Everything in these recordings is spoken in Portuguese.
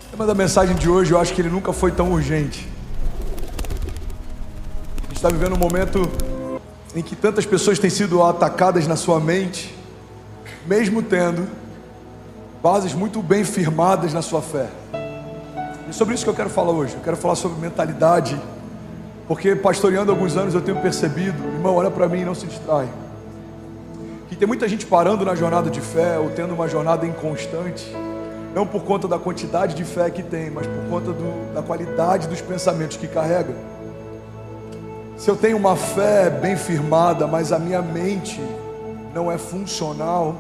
O tema da mensagem de hoje, eu acho que ele nunca foi tão urgente. A gente está vivendo um momento em que tantas pessoas têm sido atacadas na sua mente, mesmo tendo bases muito bem firmadas na sua fé. E sobre isso que eu quero falar hoje. Eu quero falar sobre mentalidade, porque pastoreando há alguns anos eu tenho percebido, irmão, olha para mim e não se distrai, que tem muita gente parando na jornada de fé ou tendo uma jornada inconstante, não por conta da quantidade de fé que tem, mas por conta da qualidade dos pensamentos que carrega. Se eu tenho uma fé bem firmada, mas a minha mente não é funcional,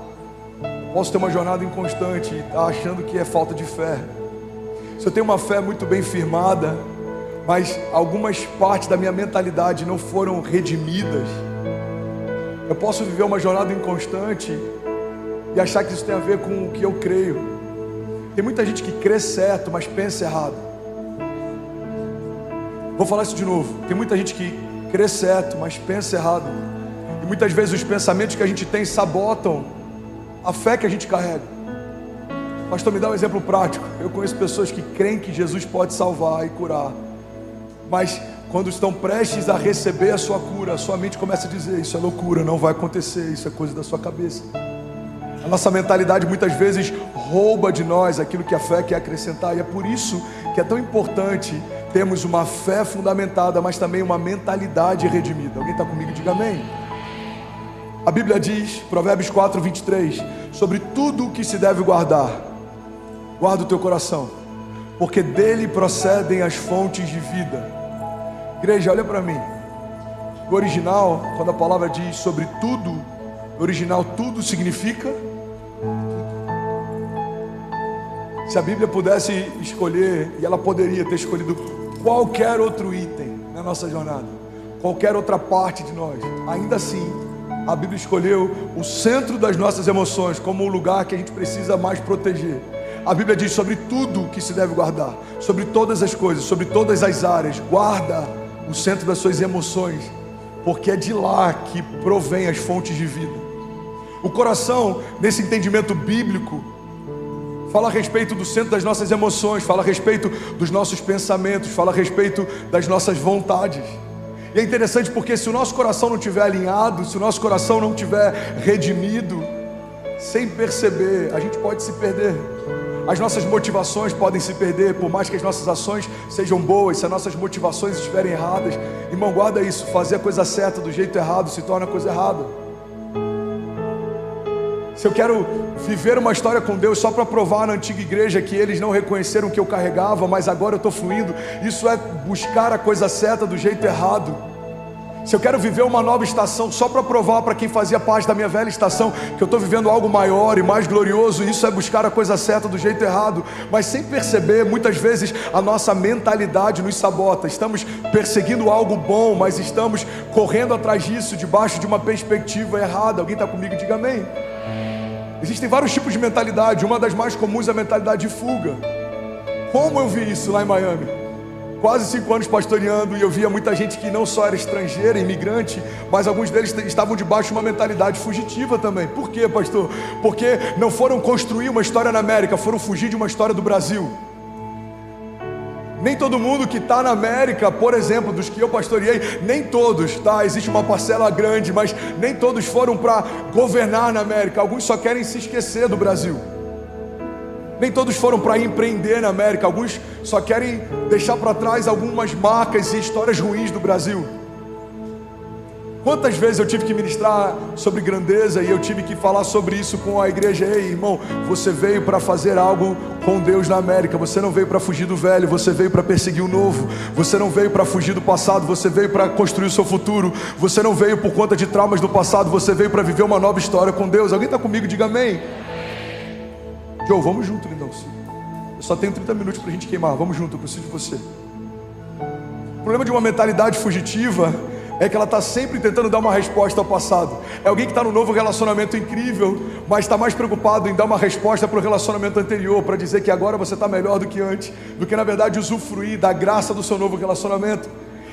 posso ter uma jornada inconstante e estar achando que é falta de fé. Se eu tenho uma fé muito bem firmada, mas algumas partes da minha mentalidade não foram redimidas, eu posso viver uma jornada inconstante e achar que isso tem a ver com o que eu creio. Tem muita gente que crê certo, mas pensa errado. Vou falar isso de novo. Tem muita gente que crê certo, mas pensa errado. E muitas vezes os pensamentos que a gente tem sabotam a fé que a gente carrega. Pastor, me dá um exemplo prático. Eu conheço pessoas que creem que Jesus pode salvar e curar, mas quando estão prestes a receber a sua cura, a sua mente começa a dizer: isso é loucura, não vai acontecer, isso é coisa da sua cabeça. A nossa mentalidade muitas vezes rouba de nós aquilo que a fé quer acrescentar, e é por isso que é tão importante termos uma fé fundamentada, mas também uma mentalidade redimida. Alguém está comigo? Diga amém. A Bíblia diz, Provérbios 4, 23, sobre tudo o que se deve guardar, guarda o teu coração, porque dele procedem as fontes de vida. Igreja, olha para mim. No original, quando a palavra diz sobre tudo, no original tudo significa. Se a Bíblia pudesse escolher, e ela poderia ter escolhido qualquer outro item na nossa jornada, qualquer outra parte de nós, ainda assim a Bíblia escolheu o centro das nossas emoções como o lugar que a gente precisa mais proteger. A Bíblia diz sobre tudo que se deve guardar, sobre todas as coisas, sobre todas as áreas. Guarda o centro das suas emoções, porque é de lá que provém as fontes de vida. O coração, nesse entendimento bíblico, fala a respeito do centro das nossas emoções, fala a respeito dos nossos pensamentos, fala a respeito das nossas vontades. E é interessante porque se o nosso coração não estiver alinhado, se o nosso coração não estiver redimido, sem perceber, a gente pode se perder. As nossas motivações podem se perder, por mais que as nossas ações sejam boas. Se as nossas motivações estiverem erradas, irmão, guarda isso, fazer a coisa certa do jeito errado se torna a coisa errada. Se eu quero viver uma história com Deus só para provar na antiga igreja que eles não reconheceram o que eu carregava, mas agora eu estou fluindo, isso é buscar a coisa certa do jeito errado. Se eu quero viver uma nova estação só para provar para quem fazia parte da minha velha estação que eu estou vivendo algo maior e mais glorioso, isso é buscar a coisa certa do jeito errado. Mas sem perceber, muitas vezes a nossa mentalidade nos sabota. Estamos perseguindo algo bom, mas estamos correndo atrás disso debaixo de uma perspectiva errada. Alguém está comigo? Diga amém. Existem vários tipos de mentalidade. Uma das mais comuns é a mentalidade de fuga. Como eu vi isso lá em Miami? Quase 5 anos pastoreando, e eu via muita gente que não só era estrangeira, imigrante, mas alguns deles estavam debaixo de uma mentalidade fugitiva também. Por quê, pastor? Porque não foram construir uma história na América, foram fugir de uma história do Brasil. Nem todo mundo que está na América, por exemplo, dos que eu pastoreei, nem todos, tá? Existe uma parcela grande, mas nem todos foram para governar na América. Alguns só querem se esquecer do Brasil. Nem todos foram para empreender na América. Alguns só querem deixar para trás algumas marcas e histórias ruins do Brasil. Quantas vezes eu tive que ministrar sobre grandeza e eu tive que falar sobre isso com a igreja. Ei, irmão, você veio para fazer algo com Deus na América. Você não veio para fugir do velho, você veio para perseguir o novo. Você não veio para fugir do passado, você veio para construir o seu futuro. Você não veio por conta de traumas do passado, você veio para viver uma nova história com Deus. Alguém está comigo? Diga amém. Joe, vamos junto, lindão. Eu só tenho 30 minutos para a gente queimar. Vamos junto, eu preciso de você. O problema de uma mentalidade fugitiva é que ela está sempre tentando dar uma resposta ao passado. É alguém que está num novo relacionamento incrível, mas está mais preocupado em dar uma resposta para o relacionamento anterior, para dizer que agora você está melhor do que antes, do que na verdade usufruir da graça do seu novo relacionamento.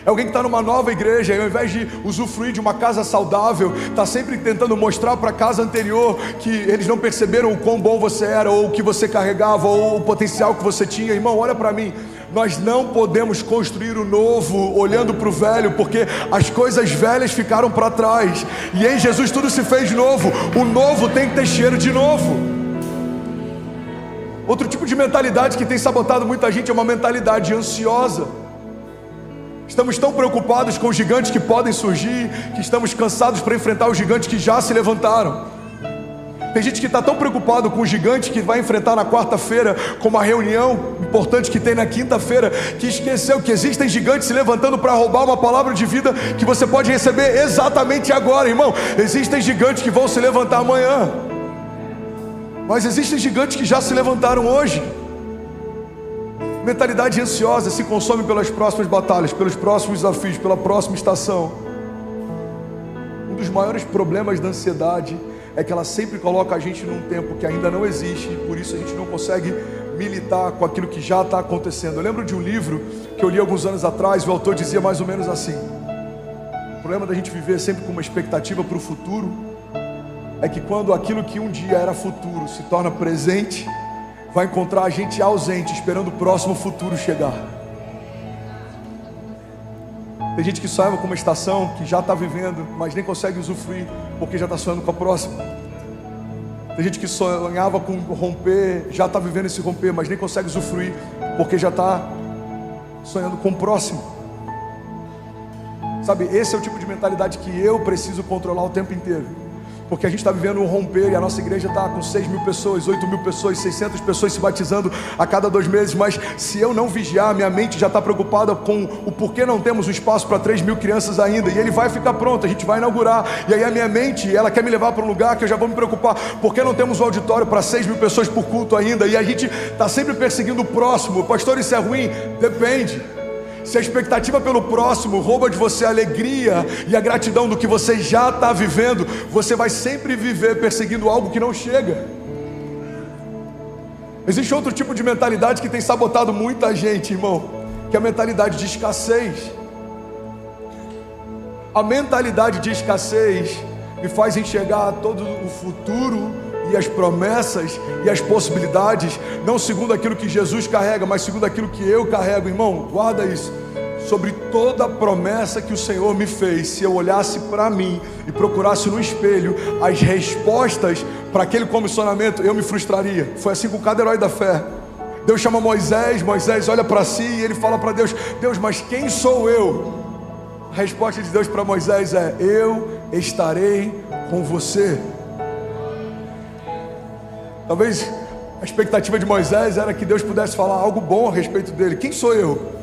É alguém que está numa nova igreja e ao invés de usufruir de uma casa saudável, está sempre tentando mostrar para a casa anterior que eles não perceberam o quão bom você era, ou o que você carregava, ou o potencial que você tinha. Irmão, olha para mim. Nós não podemos construir o novo olhando para o velho, porque as coisas velhas ficaram para trás. E em Jesus tudo se fez novo. O novo tem que ter cheiro de novo. Outro tipo de mentalidade que tem sabotado muita gente é uma mentalidade ansiosa. Estamos tão preocupados com os gigantes que podem surgir, que estamos cansados para enfrentar os gigantes que já se levantaram. Tem gente que está tão preocupado com o gigante que vai enfrentar na quarta-feira, com uma reunião importante que tem na quinta-feira, que esqueceu que existem gigantes se levantando para roubar uma palavra de vida que você pode receber exatamente agora, irmão. Existem gigantes que vão se levantar amanhã, mas existem gigantes que já se levantaram hoje. Mentalidade ansiosa se consome pelas próximas batalhas, pelos próximos desafios, pela próxima estação. Um dos maiores problemas da ansiedade é que ela sempre coloca a gente num tempo que ainda não existe, e por isso a gente não consegue militar com aquilo que já está acontecendo. Eu lembro de um livro que eu li alguns anos atrás, e o autor dizia mais ou menos assim: o problema da gente viver sempre com uma expectativa para o futuro é que quando aquilo que um dia era futuro se torna presente, vai encontrar a gente ausente, esperando o próximo futuro chegar. Tem gente que sonhava com uma estação que já está vivendo, mas nem consegue usufruir, porque já está sonhando com a próxima. Tem gente que sonhava com romper, já está vivendo esse romper, mas nem consegue usufruir, porque já está sonhando com o próximo. Sabe, esse é o tipo de mentalidade que eu preciso controlar o tempo inteiro. Porque a gente está vivendo um romper e a nossa igreja está com 6 mil pessoas, 8 mil pessoas, 600 pessoas se batizando a cada 2 meses. Mas se eu não vigiar, minha mente já está preocupada com o porquê não temos um espaço para 3 mil crianças ainda. E ele vai ficar pronto, a gente vai inaugurar. E aí a minha mente, ela quer me levar para um lugar que eu já vou me preocupar. Por que não temos um auditório para 6 mil pessoas por culto ainda? E a gente está sempre perseguindo o próximo. Pastor, isso é ruim? Depende. Se a expectativa pelo próximo rouba de você a alegria e a gratidão do que você já está vivendo, você vai sempre viver perseguindo algo que não chega. Existe outro tipo de mentalidade que tem sabotado muita gente, irmão, que é a mentalidade de escassez. A mentalidade de escassez me faz enxergar todo o futuro e as promessas e as possibilidades, não segundo aquilo que Jesus carrega, mas segundo aquilo que eu carrego. Irmão, guarda isso. Sobre toda a promessa que o Senhor me fez, se eu olhasse para mim e procurasse no espelho as respostas para aquele comissionamento, eu me frustraria. Foi assim com cada herói da fé. Deus chama Moisés, Moisés olha para si e ele fala para Deus: Deus, mas quem sou eu? A resposta de Deus para Moisés é: eu estarei com você. Talvez a expectativa de Moisés era que Deus pudesse falar algo bom a respeito dele. Quem sou eu?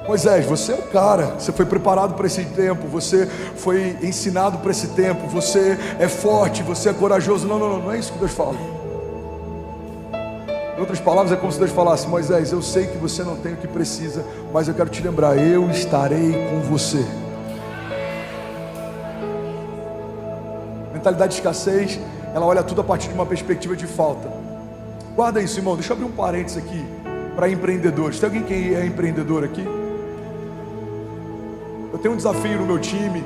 Moisés, você é o cara, você foi preparado para esse tempo, você foi ensinado para esse tempo, você é forte, você é corajoso. Não é isso que Deus fala. Em outras palavras, é como se Deus falasse: Moisés, eu sei que você não tem o que precisa, mas eu quero te lembrar, eu estarei com você. Mentalidade de escassez, ela olha tudo a partir de uma perspectiva de falta. Guarda isso, irmão. Deixa eu abrir um parênteses aqui para empreendedores. Tem alguém que é empreendedor aqui? Eu tenho um desafio no meu time,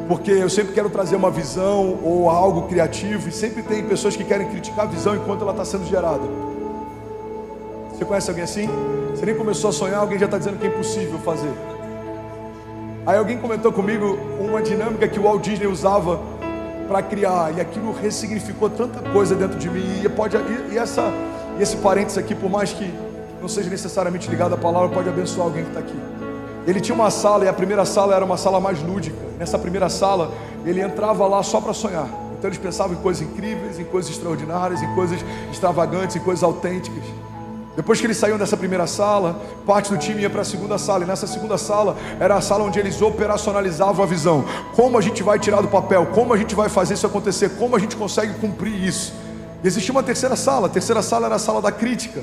porque eu sempre quero trazer uma visão ou algo criativo, e sempre tem pessoas que querem criticar a visão enquanto ela está sendo gerada. Você conhece alguém assim? Você nem começou a sonhar, alguém já está dizendo que é impossível fazer. Aí alguém comentou comigo uma dinâmica que o Walt Disney usava para criar, e aquilo ressignificou tanta coisa dentro de mim. E esse parênteses aqui, por mais que não seja necessariamente ligado à palavra, pode abençoar alguém que está aqui. Ele tinha uma sala, e a primeira sala era uma sala mais lúdica. Nessa primeira sala, ele entrava lá só para sonhar. Então eles pensavam em coisas incríveis, em coisas extraordinárias, em coisas extravagantes, em coisas autênticas. Depois que eles saíam dessa primeira sala, parte do time ia para a segunda sala. E nessa segunda sala era a sala onde eles operacionalizavam a visão. Como a gente vai tirar do papel? Como a gente vai fazer isso acontecer? Como a gente consegue cumprir isso? E existia uma terceira sala. A terceira sala era a sala da crítica.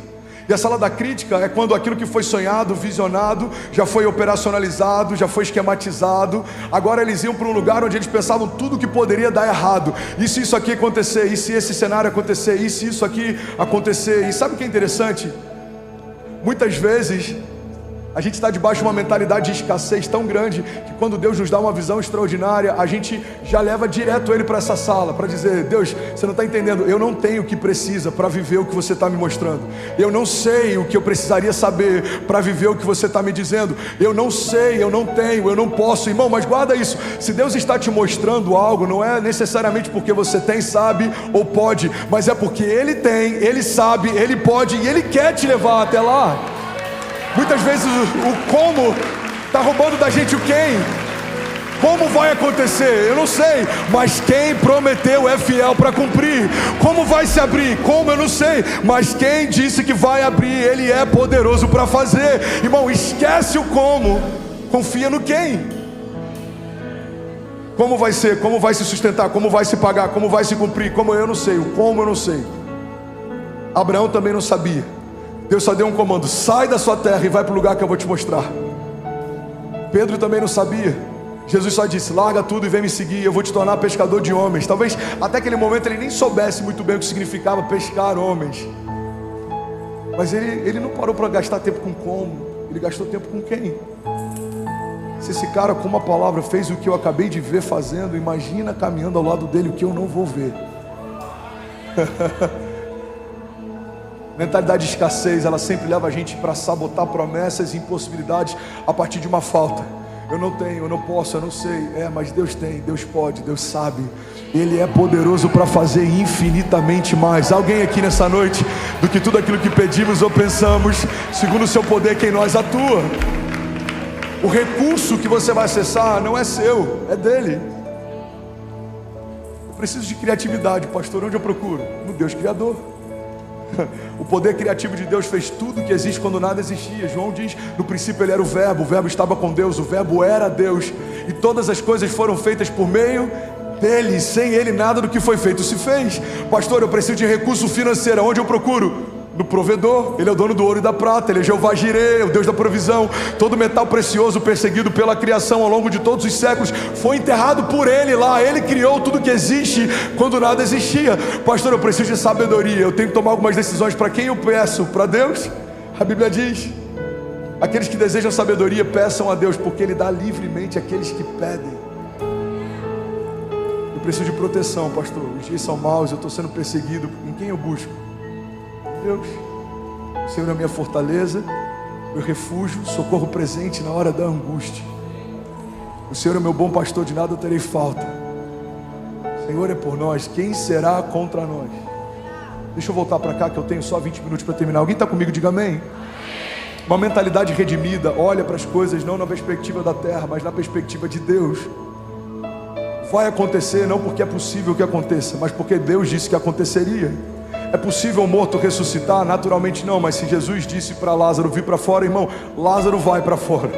E a sala da crítica é quando aquilo que foi sonhado, visionado, já foi operacionalizado, já foi esquematizado. Agora eles iam para um lugar onde eles pensavam tudo que poderia dar errado. E se isso aqui acontecer? E se esse cenário acontecer? E se isso aqui acontecer? E sabe o que é interessante? Muitas vezes A gente está debaixo de uma mentalidade de escassez tão grande que quando Deus nos dá uma visão extraordinária, a gente já leva direto Ele para essa sala, para dizer: Deus, você não está entendendo, eu não tenho o que precisa para viver o que você está me mostrando. Eu não sei o que eu precisaria saber para viver o que você está me dizendo. Eu não sei, eu não tenho, eu não posso. Irmão, mas guarda isso, se Deus está te mostrando algo, não é necessariamente porque você tem, sabe ou pode, mas é porque Ele tem, Ele sabe, Ele pode e Ele quer te levar até lá. Muitas vezes o como está roubando da gente o quem. Como vai acontecer? Eu não sei, mas quem prometeu é fiel para cumprir. Como vai se abrir? Como? Eu não sei, mas quem disse que vai abrir, Ele é poderoso para fazer. Irmão, esquece o como, confia no quem. Como vai ser? Como vai se sustentar? Como vai se pagar? Como vai se cumprir? Como? Eu não sei, o como eu não sei. Abraão também não sabia. Deus só deu um comando: sai da sua terra e vai para o lugar que eu vou te mostrar. Pedro também não sabia. Jesus só disse: larga tudo e vem me seguir, eu vou te tornar pescador de homens. Talvez até aquele momento ele nem soubesse muito bem o que significava pescar homens. Mas ele não parou para gastar tempo com como, ele gastou tempo com quem. Se esse cara com uma palavra fez o que eu acabei de ver fazendo, imagina caminhando ao lado dele o que eu não vou ver. Mentalidade de escassez, ela sempre leva a gente para sabotar promessas e impossibilidades a partir de uma falta. Eu não tenho, eu não posso, eu não sei. Mas Deus tem, Deus pode, Deus sabe. Ele é poderoso para fazer infinitamente mais. Alguém aqui nessa noite, do que tudo aquilo que pedimos ou pensamos, segundo o seu poder que em nós atua. O recurso que você vai acessar não é seu, é dele. Eu preciso de criatividade, pastor. Onde eu procuro? No Deus Criador. O poder criativo de Deus fez tudo que existe quando nada existia. João diz: no princípio Ele era o Verbo estava com Deus, o Verbo era Deus, e todas as coisas foram feitas por meio dele. Sem Ele nada do que foi feito se fez. Pastor, eu preciso de recurso financeiro. Onde eu procuro? No provedor. Ele é o dono do ouro e da prata, Ele é Jeová Jireh, o Deus da provisão. Todo metal precioso perseguido pela criação ao longo de todos os séculos foi enterrado por Ele lá. Ele criou tudo que existe quando nada existia. Pastor, eu preciso de sabedoria, eu tenho que tomar algumas decisões. Para quem eu peço? Para Deus? A Bíblia diz: aqueles que desejam sabedoria peçam a Deus, porque Ele dá livremente àqueles que pedem. Eu preciso de proteção, pastor. Os dias são maus, eu estou sendo perseguido. Em quem eu busco? Deus. O Senhor é a minha fortaleza, meu refúgio, socorro presente na hora da angústia. O Senhor é meu bom pastor, de nada eu terei falta. O Senhor é por nós, quem será contra nós? Deixa eu voltar para cá que eu tenho só 20 minutos para terminar. Alguém está comigo? Diga amém. Uma mentalidade redimida olha para as coisas não na perspectiva da terra, mas na perspectiva de Deus. Vai acontecer não porque é possível que aconteça, mas porque Deus disse que aconteceria. É possível um morto ressuscitar? Naturalmente não, mas se Jesus disse para Lázaro vir para fora, irmão, Lázaro vai para fora.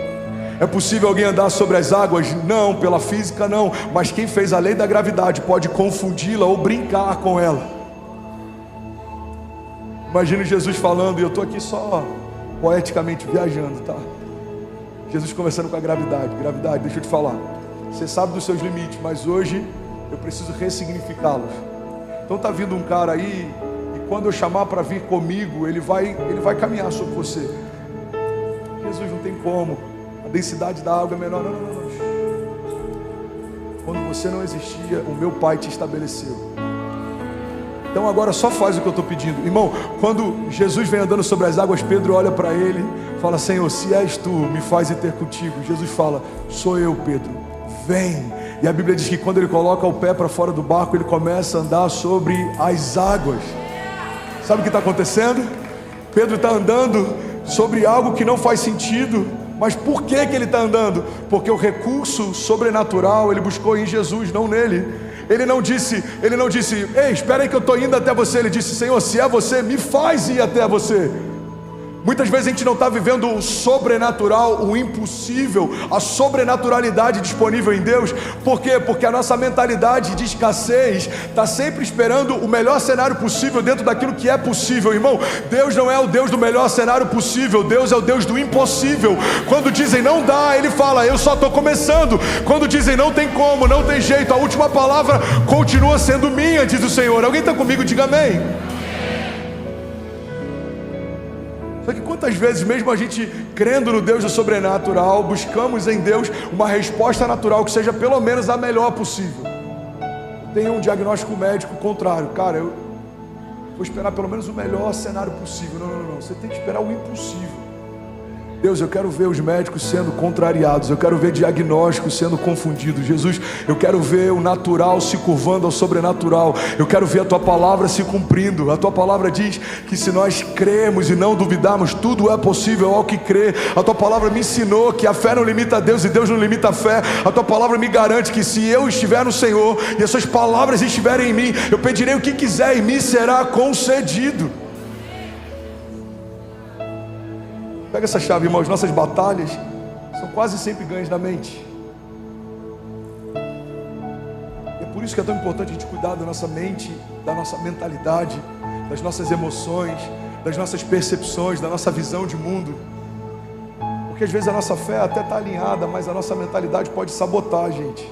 É possível alguém andar sobre as águas? Não, pela física não, mas quem fez a lei da gravidade pode confundi-la ou brincar com ela. Imagina Jesus falando, e eu estou aqui só poeticamente viajando, tá? Jesus conversando com a gravidade. Gravidade, deixa eu te falar, você sabe dos seus limites, mas hoje eu preciso ressignificá-los. Então está vindo um cara aí, e quando eu chamar para vir comigo, ele vai caminhar sobre você. Jesus, não tem como, a densidade da água é menor. Não. Quando você não existia, o meu Pai te estabeleceu. Então agora só faz o que eu estou pedindo. Irmão, quando Jesus vem andando sobre as águas, Pedro olha para ele, fala: Senhor, se és tu, me faz ir ter contigo. Jesus fala: sou eu, Pedro, vem. E a Bíblia diz que quando ele coloca o pé para fora do barco, ele começa a andar sobre as águas. Sabe o que está acontecendo? Pedro está andando sobre algo que não faz sentido. Mas por que ele está andando? Porque o recurso sobrenatural ele buscou em Jesus, não nele. Ele não disse, ei, espera aí que eu estou indo até você. Ele disse: Senhor, se é você, me faz ir até você. Muitas vezes a gente não está vivendo o sobrenatural, o impossível, a sobrenaturalidade disponível em Deus. Por quê? Porque a nossa mentalidade de escassez está sempre esperando o melhor cenário possível dentro daquilo que é possível. Irmão, Deus não é o Deus do melhor cenário possível, Deus é o Deus do impossível. Quando dizem não dá, Ele fala: eu só estou começando. Quando dizem não tem como, não tem jeito, a última palavra continua sendo minha, diz o Senhor. Alguém está comigo? Diga amém. Só que quantas vezes, mesmo a gente crendo no Deus do sobrenatural, buscamos em Deus uma resposta natural que seja pelo menos a melhor possível. Tem um diagnóstico médico contrário. Cara, eu vou esperar pelo menos o melhor cenário possível. Não. Você tem que esperar o impossível. Deus, eu quero ver os médicos sendo contrariados, eu quero ver diagnósticos sendo confundidos. Jesus, eu quero ver o natural se curvando ao sobrenatural, eu quero ver a Tua palavra se cumprindo. A Tua palavra diz que se nós cremos e não duvidarmos, tudo é possível ao que crê. A Tua palavra me ensinou que a fé não limita a Deus e Deus não limita a fé. A Tua palavra me garante que se eu estiver no Senhor e as Suas palavras estiverem em mim, eu pedirei o que quiser e me será concedido. Pega essa chave, irmãos. Nossas batalhas são quase sempre ganhas na mente. E é por isso que é tão importante a gente cuidar da nossa mente, da nossa mentalidade, das nossas emoções, das nossas percepções, da nossa visão de mundo. Porque às vezes a nossa fé até está alinhada, mas a nossa mentalidade pode sabotar a gente.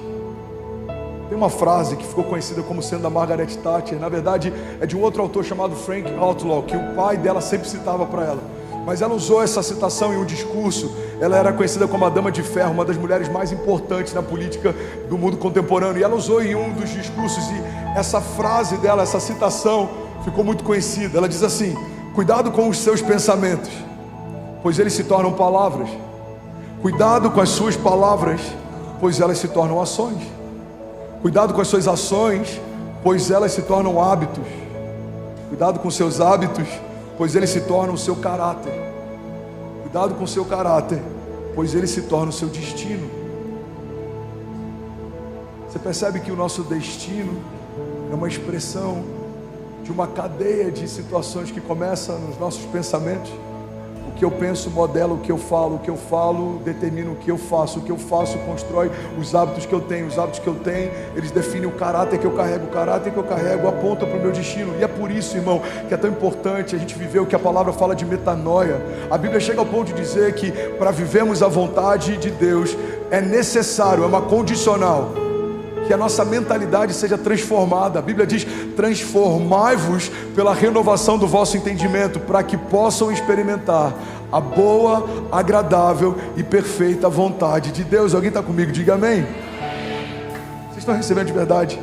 Tem uma frase que ficou conhecida como sendo da Margaret Thatcher. Na verdade é de um outro autor chamado Frank Outlaw, que o pai dela sempre citava para ela. Mas ela usou essa citação em um discurso. Ela era conhecida como a Dama de Ferro, uma das mulheres mais importantes na política do mundo contemporâneo. E ela usou em um dos discursos, e essa frase dela, essa citação, ficou muito conhecida. Ela diz assim: cuidado com os seus pensamentos, pois eles se tornam palavras. Cuidado com as suas palavras, pois elas se tornam ações. Cuidado com as suas ações, pois elas se tornam hábitos. Cuidado com os seus hábitos, pois ele se torna o seu caráter. Cuidado com o seu caráter, pois ele se torna o seu destino. Você percebe que o nosso destino é uma expressão de uma cadeia de situações que começa nos nossos pensamentos. O que eu penso modela o que eu falo determina o que eu faço constrói os hábitos que eu tenho, eles definem o caráter que eu carrego aponta para o meu destino. E é por isso, irmão, que é tão importante a gente viver o que a palavra fala de metanoia. A Bíblia chega ao ponto de dizer que para vivermos a vontade de Deus é necessário, é uma condicional, que a nossa mentalidade seja transformada. A Bíblia diz: transformai-vos pela renovação do vosso entendimento, para que possam experimentar a boa, agradável e perfeita vontade de Deus. Alguém está comigo? Diga amém. Vocês estão recebendo de verdade?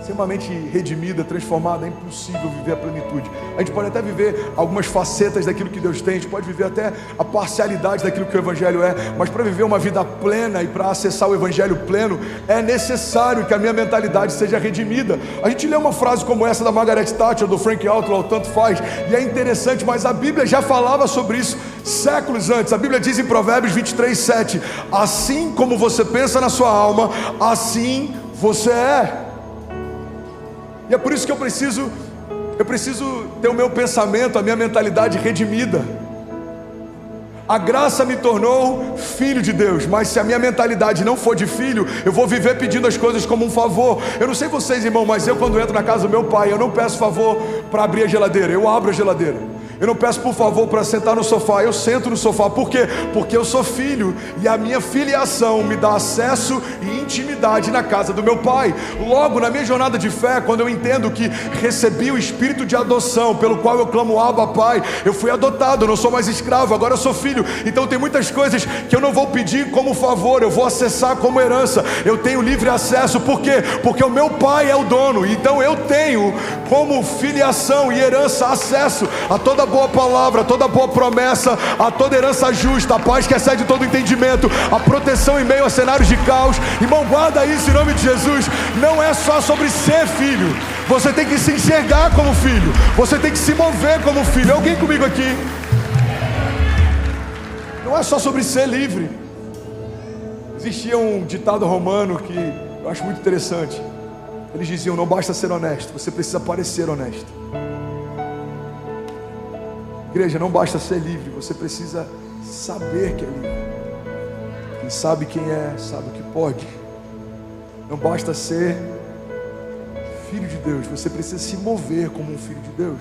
Sem uma mente redimida, transformada, é impossível viver a plenitude. A gente pode até viver algumas facetas daquilo que Deus tem, a gente pode viver até a parcialidade daquilo que o Evangelho é, mas para viver uma vida plena e para acessar o Evangelho pleno, é necessário que a minha mentalidade seja redimida. A gente lê uma frase como essa da Margaret Thatcher, do Frank Outlaw, tanto faz, e é interessante, mas a Bíblia já falava sobre isso séculos antes. A Bíblia diz em Provérbios 23:7: assim como você pensa na sua alma, assim você é. E é por isso que eu preciso ter o meu pensamento, a minha mentalidade redimida. A graça me tornou filho de Deus, mas se a minha mentalidade não for de filho, eu vou viver pedindo as coisas como um favor. Eu não sei vocês, irmão, mas eu, quando entro na casa do meu pai, eu não peço favor para abrir a geladeira, eu abro a geladeira. Eu não peço por favor para sentar no sofá, eu sento no sofá. Por quê? Porque eu sou filho, e a minha filiação me dá acesso e intimidade na casa do meu pai. Logo, na minha jornada de fé, quando eu entendo que recebi o espírito de adoção, pelo qual eu clamo Abba Pai, eu fui adotado, eu não sou mais escravo, agora eu sou filho. Então tem muitas coisas que eu não vou pedir como favor, eu vou acessar como herança. Eu tenho livre acesso. Por quê? Porque o meu pai é o dono. Então eu tenho como filiação e herança acesso a toda boa palavra, a toda boa promessa, a toda herança justa, a paz que excede todo entendimento, a proteção em meio a cenários de caos. Irmão, guarda isso em nome de Jesus. Não é só sobre ser filho, você tem que se enxergar como filho, você tem que se mover como filho. Alguém comigo aqui? Não é só sobre ser livre. Existia um ditado romano que eu acho muito interessante. Eles diziam: não basta ser honesto, você precisa parecer honesto. Igreja, não basta ser livre, você precisa saber que é livre. Quem sabe quem é, sabe o que pode. Não basta ser filho de Deus, você precisa se mover como um filho de Deus.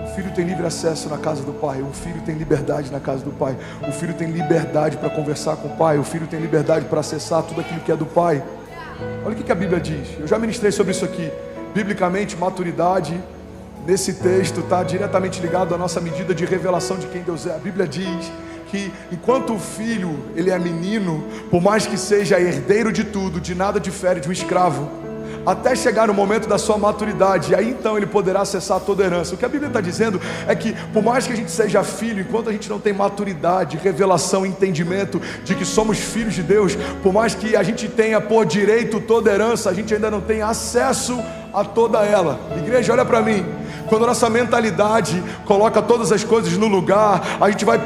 O filho tem livre acesso na casa do pai, o filho tem liberdade na casa do pai, o filho tem liberdade para conversar com o pai, o filho tem liberdade para acessar tudo aquilo que é do pai. Olha o que a Bíblia diz. Eu já ministrei sobre isso aqui. Biblicamente, maturidade, nesse texto, está diretamente ligado à nossa medida de revelação de quem Deus é. A Bíblia diz que enquanto o filho, ele é menino, por mais que seja herdeiro de tudo, de nada difere de um escravo, até chegar no momento da sua maturidade, e aí então ele poderá acessar toda a herança. O que a Bíblia está dizendo é que, por mais que a gente seja filho, enquanto a gente não tem maturidade, revelação, entendimento de que somos filhos de Deus, por mais que a gente tenha por direito toda a herança, a gente ainda não tem acesso a toda ela. Igreja, olha para mim. Quando a nossa mentalidade coloca todas as coisas no lugar, a gente vai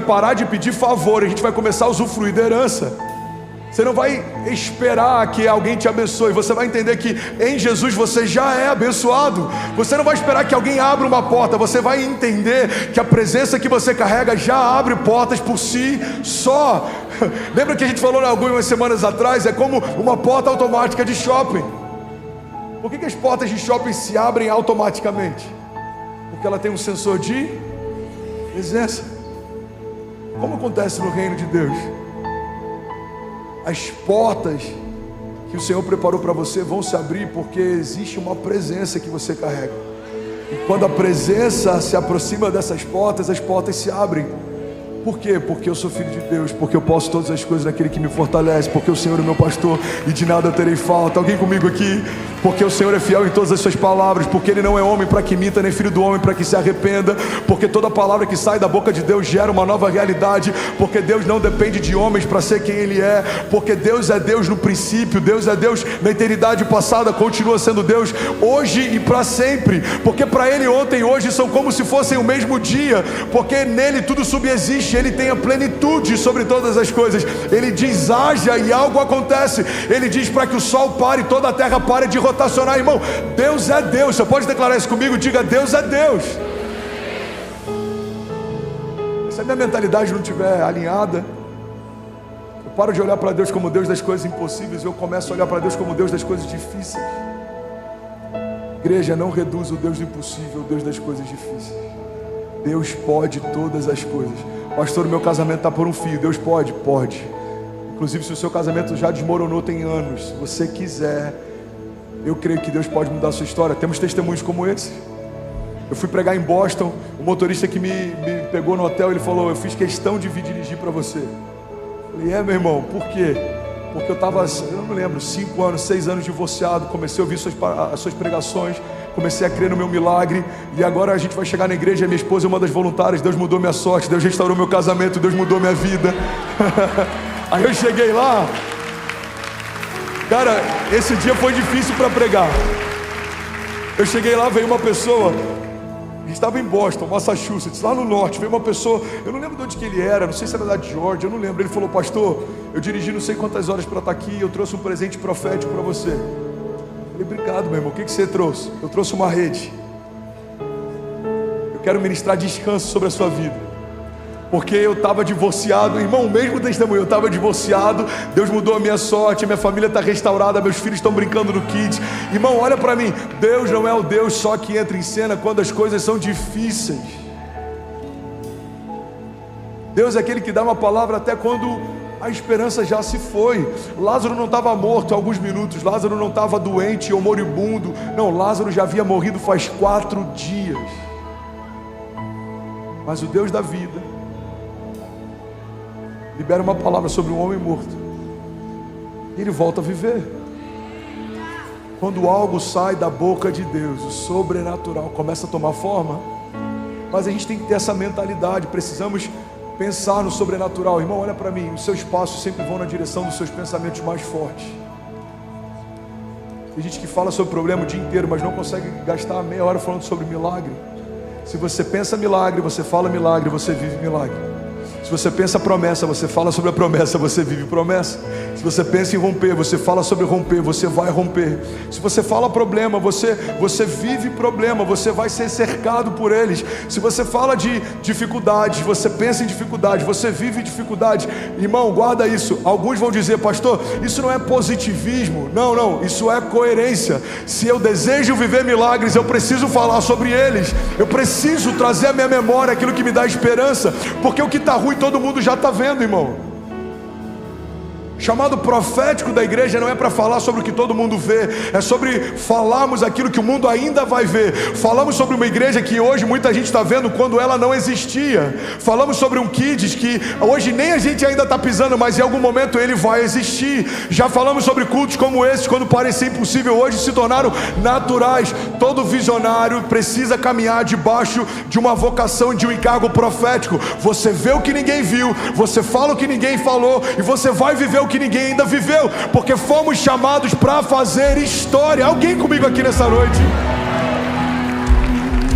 parar de pedir favor, a gente vai começar a usufruir da herança. Você não vai esperar que alguém te abençoe, você vai entender que em Jesus você já é abençoado. Você não vai esperar que alguém abra uma porta, você vai entender que a presença que você carrega já abre portas por si só. Lembra que a gente falou algumas semanas atrás? É como uma porta automática de shopping. Por que as portas de shopping se abrem automaticamente? Porque ela tem um sensor de presença. Como acontece no reino de Deus? As portas que o Senhor preparou para você vão se abrir porque existe uma presença que você carrega. E quando a presença se aproxima dessas portas, as portas se abrem. Por quê? Porque eu sou filho de Deus, porque eu posso todas as coisas naquele que me fortalece, porque o Senhor é meu pastor e de nada eu terei falta. Alguém comigo aqui? Porque o Senhor é fiel em todas as suas palavras, porque Ele não é homem para que minta, nem filho do homem para que se arrependa, porque toda palavra que sai da boca de Deus gera uma nova realidade, porque Deus não depende de homens para ser quem Ele é, porque Deus é Deus no princípio, Deus é Deus na eternidade passada, continua sendo Deus hoje e para sempre, porque para Ele ontem e hoje são como se fossem o mesmo dia, porque nele tudo subsiste, Ele tem a plenitude sobre todas as coisas. Ele diz haja e algo acontece. Ele diz para que o sol pare, toda a terra pare de rotacionar. Irmão, Deus é Deus. Você pode declarar isso comigo? Diga: Deus é Deus. Se a minha mentalidade não estiver alinhada, eu paro de olhar para Deus como Deus das coisas impossíveis e eu começo a olhar para Deus como Deus das coisas difíceis. Igreja, não reduz o Deus do impossível, o Deus das coisas difíceis. Deus pode todas as coisas. Pastor, o meu casamento está por um fio. Deus pode? Pode. Inclusive, se o seu casamento já desmoronou tem anos, se você quiser, eu creio que Deus pode mudar a sua história. Temos testemunhos como esse. Eu fui pregar em Boston, o motorista que me pegou no hotel, ele falou: eu fiz questão de vir dirigir para você. Eu falei: meu irmão, por quê? Porque eu estava, eu não me lembro, 5 anos, 6 anos divorciado, comecei a ouvir as suas pregações, comecei a crer no meu milagre, e agora a gente vai chegar na igreja, minha esposa é uma das voluntárias, Deus mudou minha sorte, Deus restaurou meu casamento, Deus mudou minha vida. Aí eu cheguei lá, cara, esse dia foi difícil para pregar. Eu cheguei lá, veio uma pessoa, estava em Boston, Massachusetts, lá no norte, veio uma pessoa, eu não lembro de onde que ele era, não sei se era da Georgia, eu não lembro. Ele falou: pastor, eu dirigi não sei quantas horas para estar aqui, eu trouxe um presente profético para você. Eu falei: obrigado, meu irmão. O que você trouxe? Eu trouxe uma rede. Eu quero ministrar descanso sobre a sua vida, porque eu estava divorciado, irmão, o mesmo testemunho, eu estava divorciado, Deus mudou a minha sorte, minha família está restaurada, meus filhos estão brincando no kids. Irmão, olha para mim, Deus não é o Deus só que entra em cena quando as coisas são difíceis. Deus é aquele que dá uma palavra até quando a esperança já se foi. Lázaro não estava morto há alguns minutos, Lázaro não estava doente ou moribundo, não, Lázaro já havia morrido faz 4 dias. Mas o Deus da vida libera uma palavra sobre um homem morto e ele volta a viver. Quando algo sai da boca de Deus, o sobrenatural começa a tomar forma. Mas a gente tem que ter essa mentalidade, precisamos pensar no sobrenatural. Irmão, olha para mim, os seus passos sempre vão na direção dos seus pensamentos mais fortes. Tem gente que fala sobre problema o dia inteiro, mas não consegue gastar meia hora falando sobre milagre. Se você pensa milagre, você fala milagre, você vive milagre. Se você pensa promessa, você fala sobre a promessa, você vive promessa. Se você pensa em romper, você fala sobre romper, você vai romper. Se você fala problema, você vive problema, você vai ser cercado por eles. Se você fala de dificuldades, você pensa em dificuldade, você vive dificuldade. Irmão, guarda isso. Alguns vão dizer: pastor, isso não é positivismo. Não, isso é coerência. Se eu desejo viver milagres, eu preciso falar sobre eles. Eu preciso trazer à minha memória aquilo que me dá esperança, porque o que está ruim todo mundo já está vendo, irmão. Chamado profético da igreja não é para falar sobre o que todo mundo vê, é sobre falarmos aquilo que o mundo ainda vai ver. Falamos sobre uma igreja que hoje muita gente está vendo quando ela não existia. Falamos sobre um Kids que hoje nem a gente ainda está pisando, mas em algum momento ele vai existir. Já falamos sobre cultos como esses, quando parecia impossível, hoje se tornaram naturais. Todo visionário precisa caminhar debaixo de uma vocação, de um encargo profético. Você vê o que ninguém viu, você fala o que ninguém falou, e você vai viver o que ninguém ainda viveu, porque fomos chamados para fazer história. Alguém comigo aqui nessa noite?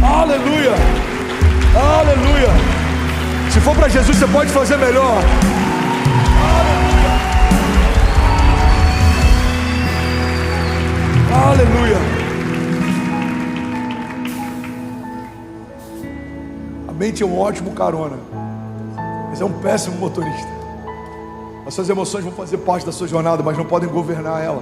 Aleluia, aleluia. Se for para Jesus, você pode fazer melhor. Aleluia. A mente é um ótimo carona, mas é um péssimo motorista. As suas emoções vão fazer parte da sua jornada, mas não podem governar ela.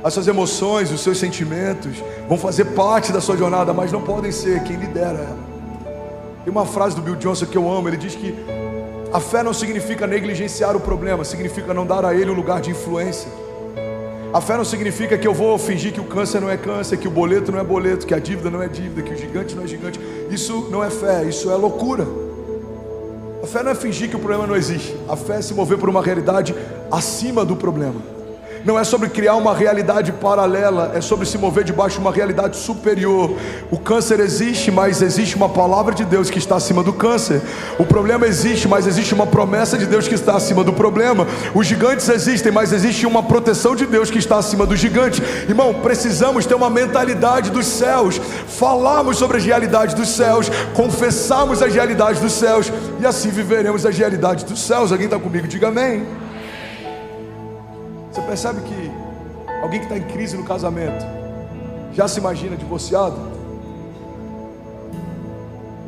As suas emoções, os seus sentimentos vão fazer parte da sua jornada, mas não podem ser quem lidera ela. Tem uma frase do Bill Johnson que eu amo. Ele diz que a fé não significa negligenciar o problema, significa não dar a ele um lugar de influência. A fé não significa que eu vou fingir que o câncer não é câncer, que o boleto não é boleto, que a dívida não é dívida, que o gigante não é gigante. Isso não é fé, isso é loucura. A fé não é fingir que o problema não existe. A fé é se mover por uma realidade acima do problema. Não é sobre criar uma realidade paralela, é sobre se mover debaixo de uma realidade superior. O câncer existe, mas existe uma palavra de Deus que está acima do câncer. O problema existe, mas existe uma promessa de Deus que está acima do problema. Os gigantes existem, mas existe uma proteção de Deus que está acima do gigante. Irmão, precisamos ter uma mentalidade dos céus, falarmos sobre as realidades dos céus, confessarmos as realidades dos céus, e assim viveremos as realidades dos céus. Alguém está comigo? Diga amém. Você percebe que alguém que está em crise no casamento já se imagina divorciado?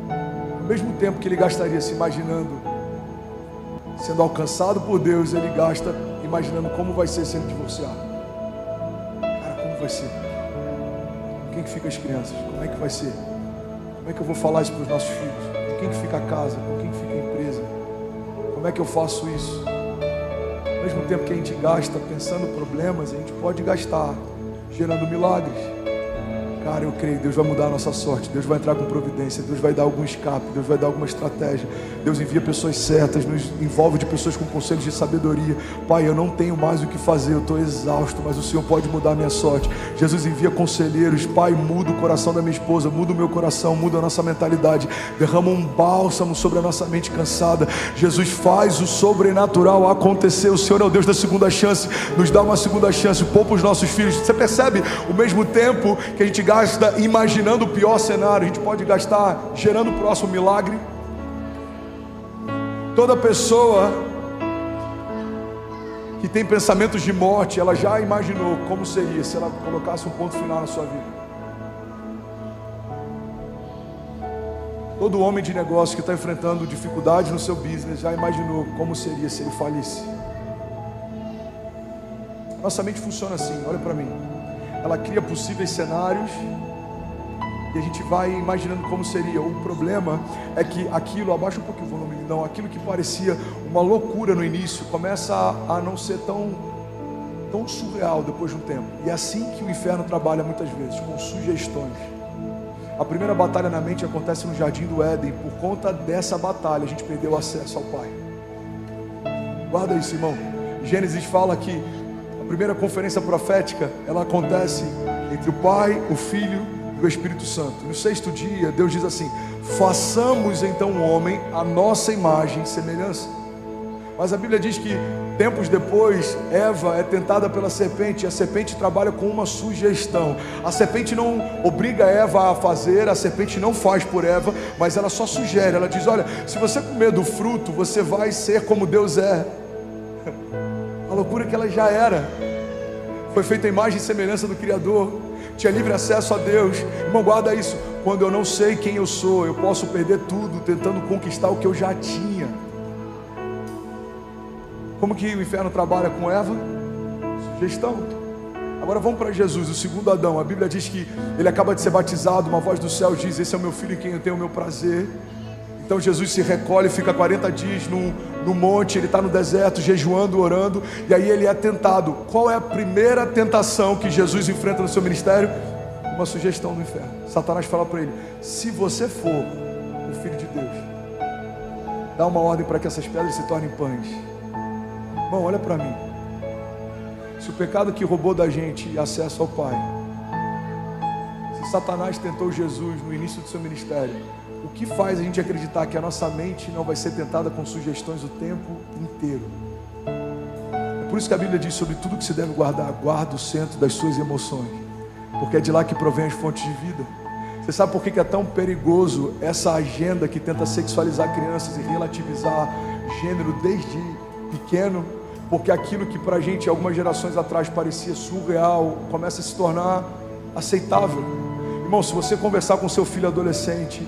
Ao mesmo tempo que ele gastaria se imaginando sendo alcançado por Deus, ele gasta imaginando como vai ser sendo divorciado. Cara, como vai ser? Com quem que fica as crianças? Como é que vai ser? Como é que eu vou falar isso para os nossos filhos? Com quem que fica a casa? Com quem que fica a empresa? Como é que eu faço isso? Ao mesmo tempo que a gente gasta pensando problemas, a gente pode gastar gerando milagres. Cara, eu creio, Deus vai mudar a nossa sorte, Deus vai entrar com providência, Deus vai dar algum escape, Deus vai dar alguma estratégia, Deus envia pessoas certas, nos envolve de pessoas com conselhos de sabedoria. Pai, eu não tenho mais o que fazer, eu estou exausto, mas o Senhor pode mudar a minha sorte. Jesus envia conselheiros. Pai, muda o coração da minha esposa, muda o meu coração, muda a nossa mentalidade, derrama um bálsamo sobre a nossa mente cansada. Jesus faz o sobrenatural acontecer. O Senhor é o Deus da segunda chance, nos dá uma segunda chance, poupa os nossos filhos. Você percebe? O mesmo tempo que a gente gasta imaginando o pior cenário, a gente pode gastar gerando o próximo milagre. Toda pessoa que tem pensamentos de morte, ela já imaginou como seria se ela colocasse um ponto final na sua vida. Todo homem de negócio que está enfrentando dificuldades no seu business já imaginou como seria se ele falisse. Nossa mente funciona assim, olha para mim. Ela cria possíveis cenários e a gente vai imaginando como seria. O problema é que aquilo, abaixa um pouquinho o volume, não, aquilo que parecia uma loucura no início começa a não ser tão surreal depois de um tempo. E é assim que o inferno trabalha muitas vezes, com sugestões. A primeira batalha na mente acontece no Jardim do Éden. Por conta dessa batalha a gente perdeu acesso ao Pai. Guarda isso, irmão. Gênesis fala que a primeira conferência profética, ela acontece entre o Pai, o Filho e o Espírito Santo. No sexto dia, Deus diz assim: façamos então o homem à nossa imagem e semelhança. Mas a Bíblia diz que tempos depois, Eva é tentada pela serpente, e a serpente trabalha com uma sugestão. A serpente não obriga Eva a fazer, a serpente não faz por Eva, mas ela só sugere. Ela diz: olha, se você comer do fruto, você vai ser como Deus é. A loucura que ela já era. Foi feita a imagem e semelhança do Criador, tinha livre acesso a Deus. Irmão, guarda isso. Quando eu não sei quem eu sou, eu posso perder tudo tentando conquistar o que eu já tinha. Como que o inferno trabalha com Eva? Sugestão. Agora vamos para Jesus, o segundo Adão. A Bíblia diz que ele acaba de ser batizado. Uma voz do céu diz: esse é o meu filho em quem eu tenho o meu prazer. Então Jesus se recolhe, fica 40 dias no monte, ele está no deserto, jejuando, orando, e aí ele é tentado. Qual é a primeira tentação que Jesus enfrenta no seu ministério? Uma sugestão do inferno. Satanás fala para ele: se você for o Filho de Deus, dá uma ordem para que essas pedras se tornem pães. Irmão, olha para mim. Se o pecado que roubou da gente acesso ao Pai, se Satanás tentou Jesus no início do seu ministério, o que faz a gente acreditar que a nossa mente não vai ser tentada com sugestões o tempo inteiro? É por isso que a Bíblia diz: sobre tudo que se deve guardar, guarda o centro das suas emoções, porque é de lá que provém as fontes de vida. Você sabe por que é tão perigoso essa agenda que tenta sexualizar crianças e relativizar gênero desde pequeno? Porque aquilo que pra gente algumas gerações atrás parecia surreal começa a se tornar aceitável. Irmão, se você conversar com seu filho adolescente,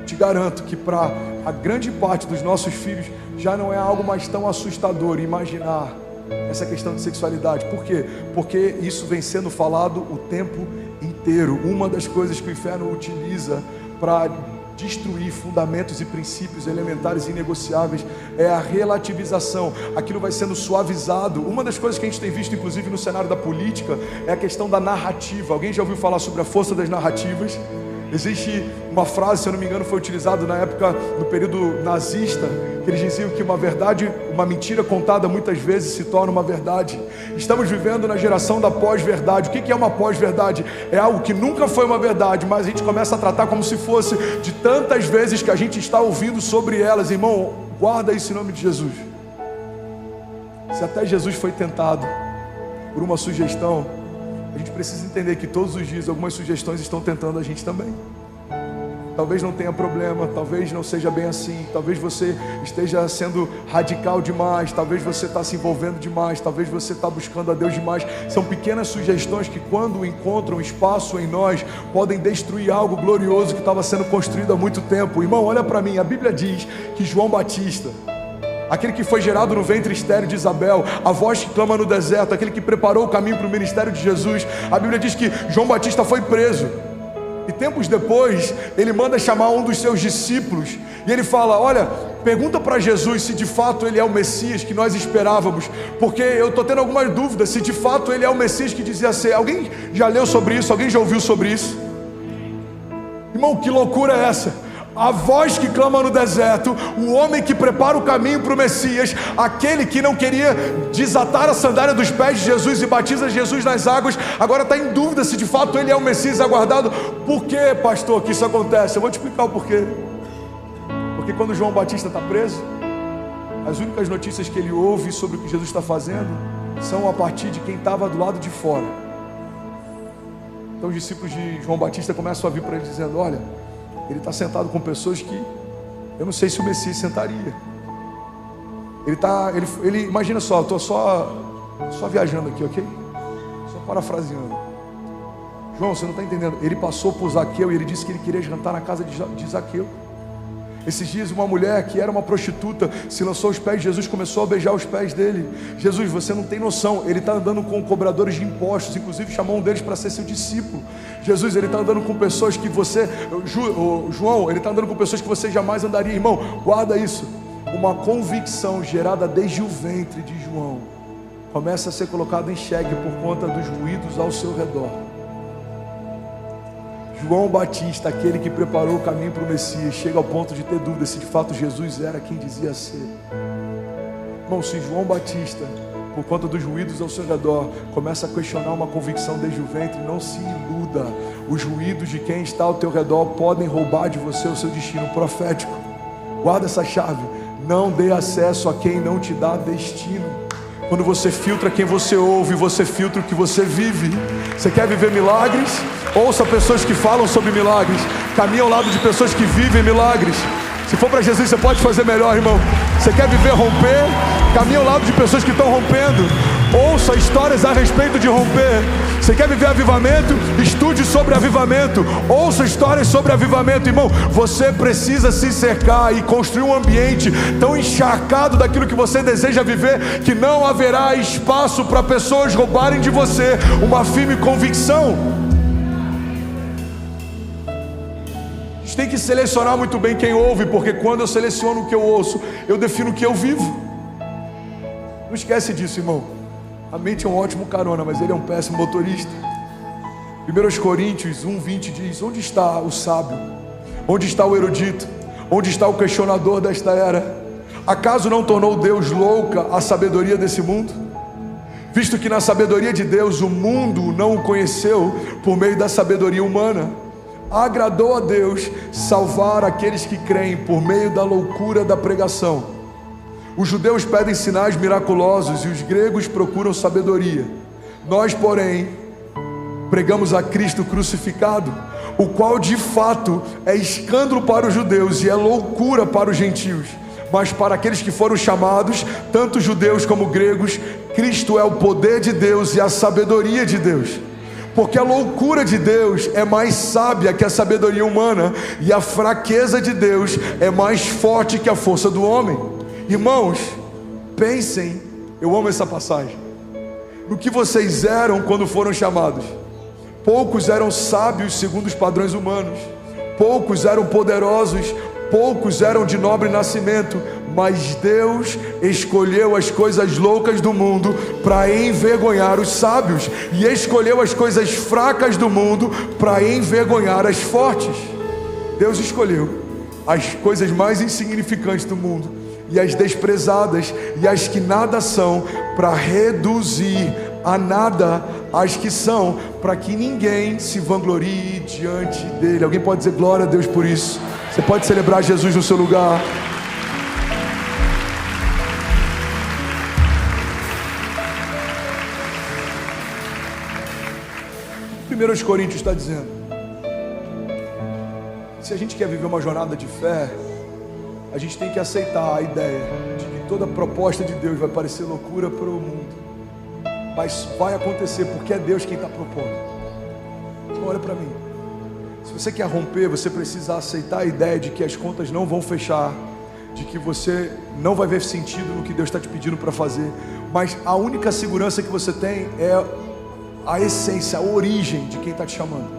te garanto que para a grande parte dos nossos filhos já não é algo mais tão assustador imaginar essa questão de sexualidade. Por quê? Porque isso vem sendo falado o tempo inteiro. Uma das coisas que o inferno utiliza para destruir fundamentos e princípios elementares e inegociáveis é a relativização. Aquilo vai sendo suavizado. Uma das coisas que a gente tem visto, inclusive no cenário da política, é a questão da narrativa. Alguém já ouviu falar sobre a força das narrativas? Existe uma frase, se eu não me engano, foi utilizada na época, no período nazista, que eles diziam que uma verdade, uma mentira contada muitas vezes se torna uma verdade. Estamos vivendo na geração da pós-verdade. O que é uma pós-verdade? É algo que nunca foi uma verdade, mas a gente começa a tratar como se fosse, de tantas vezes que a gente está ouvindo sobre elas. Irmão, guarda isso em nome de Jesus. Se até Jesus foi tentado por uma sugestão, a gente precisa entender que todos os dias algumas sugestões estão tentando a gente também. Talvez não tenha problema, talvez não seja bem assim, talvez você esteja sendo radical demais, talvez você está se envolvendo demais, talvez você está buscando a Deus demais. São pequenas sugestões que, quando encontram espaço em nós, podem destruir algo glorioso que estava sendo construído há muito tempo. Irmão, olha para mim, a Bíblia diz que João Batista, aquele que foi gerado no ventre estéril de Isabel, a voz que clama no deserto, aquele que preparou o caminho para o ministério de Jesus, a Bíblia diz que João Batista foi preso. E tempos depois, ele manda chamar um dos seus discípulos, e ele fala: olha, pergunta para Jesus se de fato ele é o Messias que nós esperávamos, porque eu estou tendo algumas dúvidas se de fato ele é o Messias que dizia ser. Alguém já leu sobre isso? Alguém já ouviu sobre isso? Irmão, que loucura é essa? A voz que clama no deserto, o homem que prepara o caminho para o Messias, aquele que não queria desatar a sandália dos pés de Jesus e batiza Jesus nas águas, agora está em dúvida se de fato ele é o Messias aguardado. Por que, pastor, que isso acontece? Eu vou te explicar o porquê. Porque quando João Batista está preso, as únicas notícias que ele ouve sobre o que Jesus está fazendo são a partir de quem estava do lado de fora. Então os discípulos de João Batista começam a vir para ele dizendo: olha, ele está sentado com pessoas que eu não sei se o Messias sentaria. Ele imagina só, eu estou só viajando aqui, ok? Só parafraseando. João, você não está entendendo. Ele passou por Zaqueu e ele disse que ele queria jantar na casa de Zaqueu. Esses dias uma mulher que era uma prostituta se lançou aos pés de Jesus, começou a beijar os pés dele. Jesus, você não tem noção, ele está andando com cobradores de impostos, inclusive chamou um deles para ser seu discípulo. Jesus, ele está andando com pessoas que você, João, ele está andando com pessoas que você jamais andaria. Irmão, guarda isso. Uma convicção gerada desde o ventre de João começa a ser colocada em xeque por conta dos ruídos ao seu redor. João Batista, aquele que preparou o caminho para o Messias, chega ao ponto de ter dúvida se de fato Jesus era quem dizia ser. Irmão, se João Batista, por conta dos ruídos ao seu redor, começa a questionar uma convicção desde o ventre, não se iluda. Os ruídos de quem está ao teu redor podem roubar de você o seu destino profético. Guarda essa chave. Não dê acesso a quem não te dá destino. Quando você filtra quem você ouve, você filtra o que você vive. Você quer viver milagres? Ouça pessoas que falam sobre milagres. Caminhe ao lado de pessoas que vivem milagres. Se for para Jesus, você pode fazer melhor, irmão. Você quer viver romper? Caminhe ao lado de pessoas que estão rompendo. Ouça histórias a respeito de romper. Você quer viver avivamento? Estude sobre avivamento. Ouça histórias sobre avivamento. Irmão, você precisa se cercar e construir um ambiente tão encharcado daquilo que você deseja viver, que não haverá espaço para pessoas roubarem de você uma firme convicção. gente tem que selecionar muito bem quem ouve, porque quando eu seleciono o que eu ouço, eu defino o que eu vivo. Não esquece disso, irmão. A mente é um ótimo carona, mas ele é um péssimo motorista. 1 Coríntios 1:20 diz: onde está o sábio? Onde está o erudito? Onde está o questionador desta era? Acaso não tornou Deus louca a sabedoria desse mundo? Visto que na sabedoria de Deus o mundo não o conheceu por meio da sabedoria humana, agradou a Deus salvar aqueles que creem por meio da loucura da pregação. Os judeus pedem sinais miraculosos e os gregos procuram sabedoria. Nós, porém, pregamos a Cristo crucificado, o qual de fato é escândalo para os judeus e é loucura para os gentios. Mas para aqueles que foram chamados, tanto judeus como gregos, Cristo é o poder de Deus e a sabedoria de Deus. Porque a loucura de Deus é mais sábia que a sabedoria humana, e a fraqueza de Deus é mais forte que a força do homem. Irmãos, pensem, eu amo essa passagem, no que vocês eram quando foram chamados. Poucos eram sábios segundo os padrões humanos, poucos eram poderosos, poucos eram de nobre nascimento, mas Deus escolheu as coisas loucas do mundo para envergonhar os sábios, e escolheu as coisas fracas do mundo para envergonhar as fortes. Deus escolheu as coisas mais insignificantes do mundo e as desprezadas e as que nada são, para reduzir a nada as que são, para que ninguém se vanglorie diante dele. Alguém pode dizer glória a Deus por isso? Você pode celebrar Jesus no seu lugar. Primeiro Coríntios está dizendo: se a gente quer viver uma jornada de fé, a gente tem que aceitar a ideia de que toda proposta de Deus vai parecer loucura para o mundo, mas vai acontecer porque é Deus quem está propondo. Então olha para mim, se você quer romper, você precisa aceitar a ideia de que as contas não vão fechar, de que você não vai ver sentido no que Deus está te pedindo para fazer, mas a única segurança que você tem é a essência, a origem de quem está te chamando.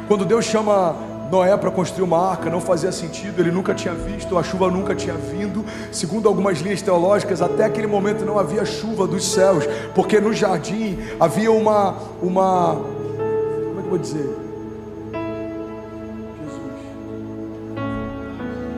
Quando Deus chama Noé para construir uma arca, não fazia sentido, ele nunca tinha visto, a chuva nunca tinha vindo. Segundo algumas linhas teológicas, até aquele momento não havia chuva dos céus, porque no jardim havia uma como é que eu vou dizer?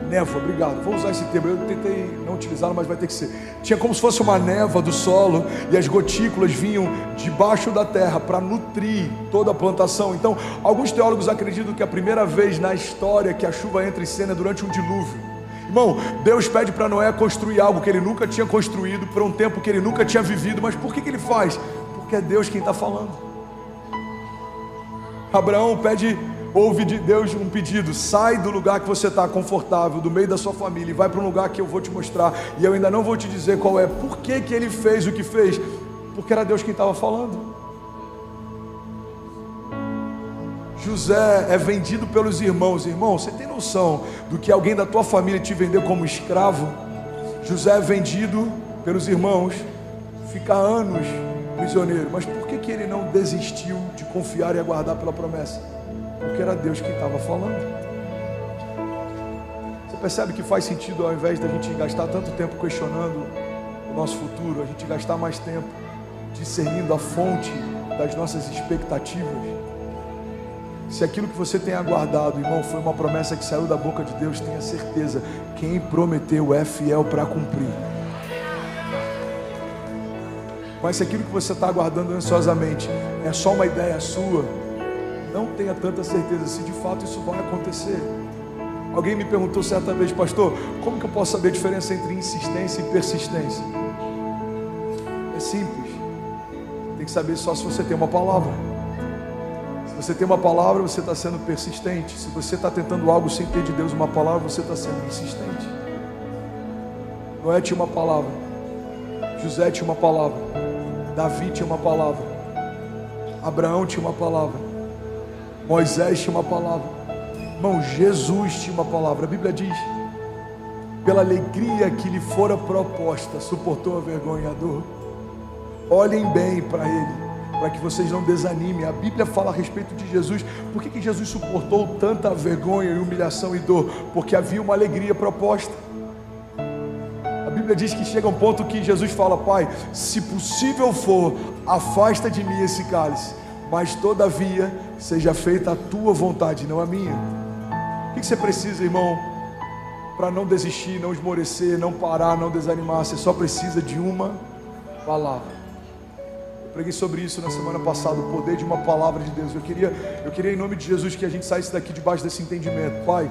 Névoa, obrigado, vou usar esse termo, eu tentei não utilizá-lo, mas vai ter que ser. Tinha como se fosse uma névoa do solo, e as gotículas vinham debaixo da terra para nutrir toda a plantação. Então, alguns teólogos acreditam que a primeira vez na história que a chuva entra em cena é durante um dilúvio. Irmão, Deus pede para Noé construir algo que ele nunca tinha construído, por um tempo que ele nunca tinha vivido. Mas por que ele faz? Porque é Deus quem está falando. Abraão ouve de Deus um pedido: sai do lugar que você está confortável, do meio da sua família, e vai para um lugar que eu vou te mostrar, e eu ainda não vou te dizer qual é. Por que ele fez o que fez? Porque era Deus quem estava falando. José é vendido pelos irmãos. Irmão, você tem noção do que alguém da tua família te vender como escravo? José é vendido pelos irmãos, fica anos prisioneiro. Mas por que ele não desistiu de confiar e aguardar pela promessa? Porque era Deus quem estava falando. Você percebe que faz sentido, ao invés da gente gastar tanto tempo questionando o nosso futuro, a gente gastar mais tempo discernindo a fonte das nossas expectativas? Se aquilo que você tem aguardado, irmão, foi uma promessa que saiu da boca de Deus, tenha certeza, quem prometeu é fiel para cumprir. Mas se aquilo que você está aguardando ansiosamente é só uma ideia sua, não tenha tanta certeza se de fato isso vai acontecer. Alguém me perguntou certa vez: pastor, como que eu posso saber a diferença entre insistência e persistência? É simples, tem que saber só se você tem uma palavra. Se você tem uma palavra, você está sendo persistente. Se você está tentando algo sem ter de Deus uma palavra, você está sendo insistente. Noé tinha uma palavra, José tinha uma palavra, Davi tinha uma palavra, Abraão tinha uma palavra, Moisés tinha uma palavra. Irmão, Jesus tinha uma palavra. A Bíblia diz: pela alegria que lhe fora proposta, suportou a vergonha e a dor. Olhem bem para ele. para que vocês não desanimem. A Bíblia fala a respeito de Jesus. Por que Jesus suportou tanta vergonha e humilhação e dor? Porque havia uma alegria proposta. A Bíblia diz que chega um ponto que Jesus fala: Pai, se possível for, afasta de mim esse cálice, mas todavia seja feita a tua vontade, não a minha. O que você precisa, irmão, para não desistir, não esmorecer, não parar, não desanimar? Você só precisa de uma palavra. Eu preguei sobre isso na semana passada, o poder de uma palavra de Deus. Eu queria em nome de Jesus que a gente saísse daqui debaixo desse entendimento. Pai,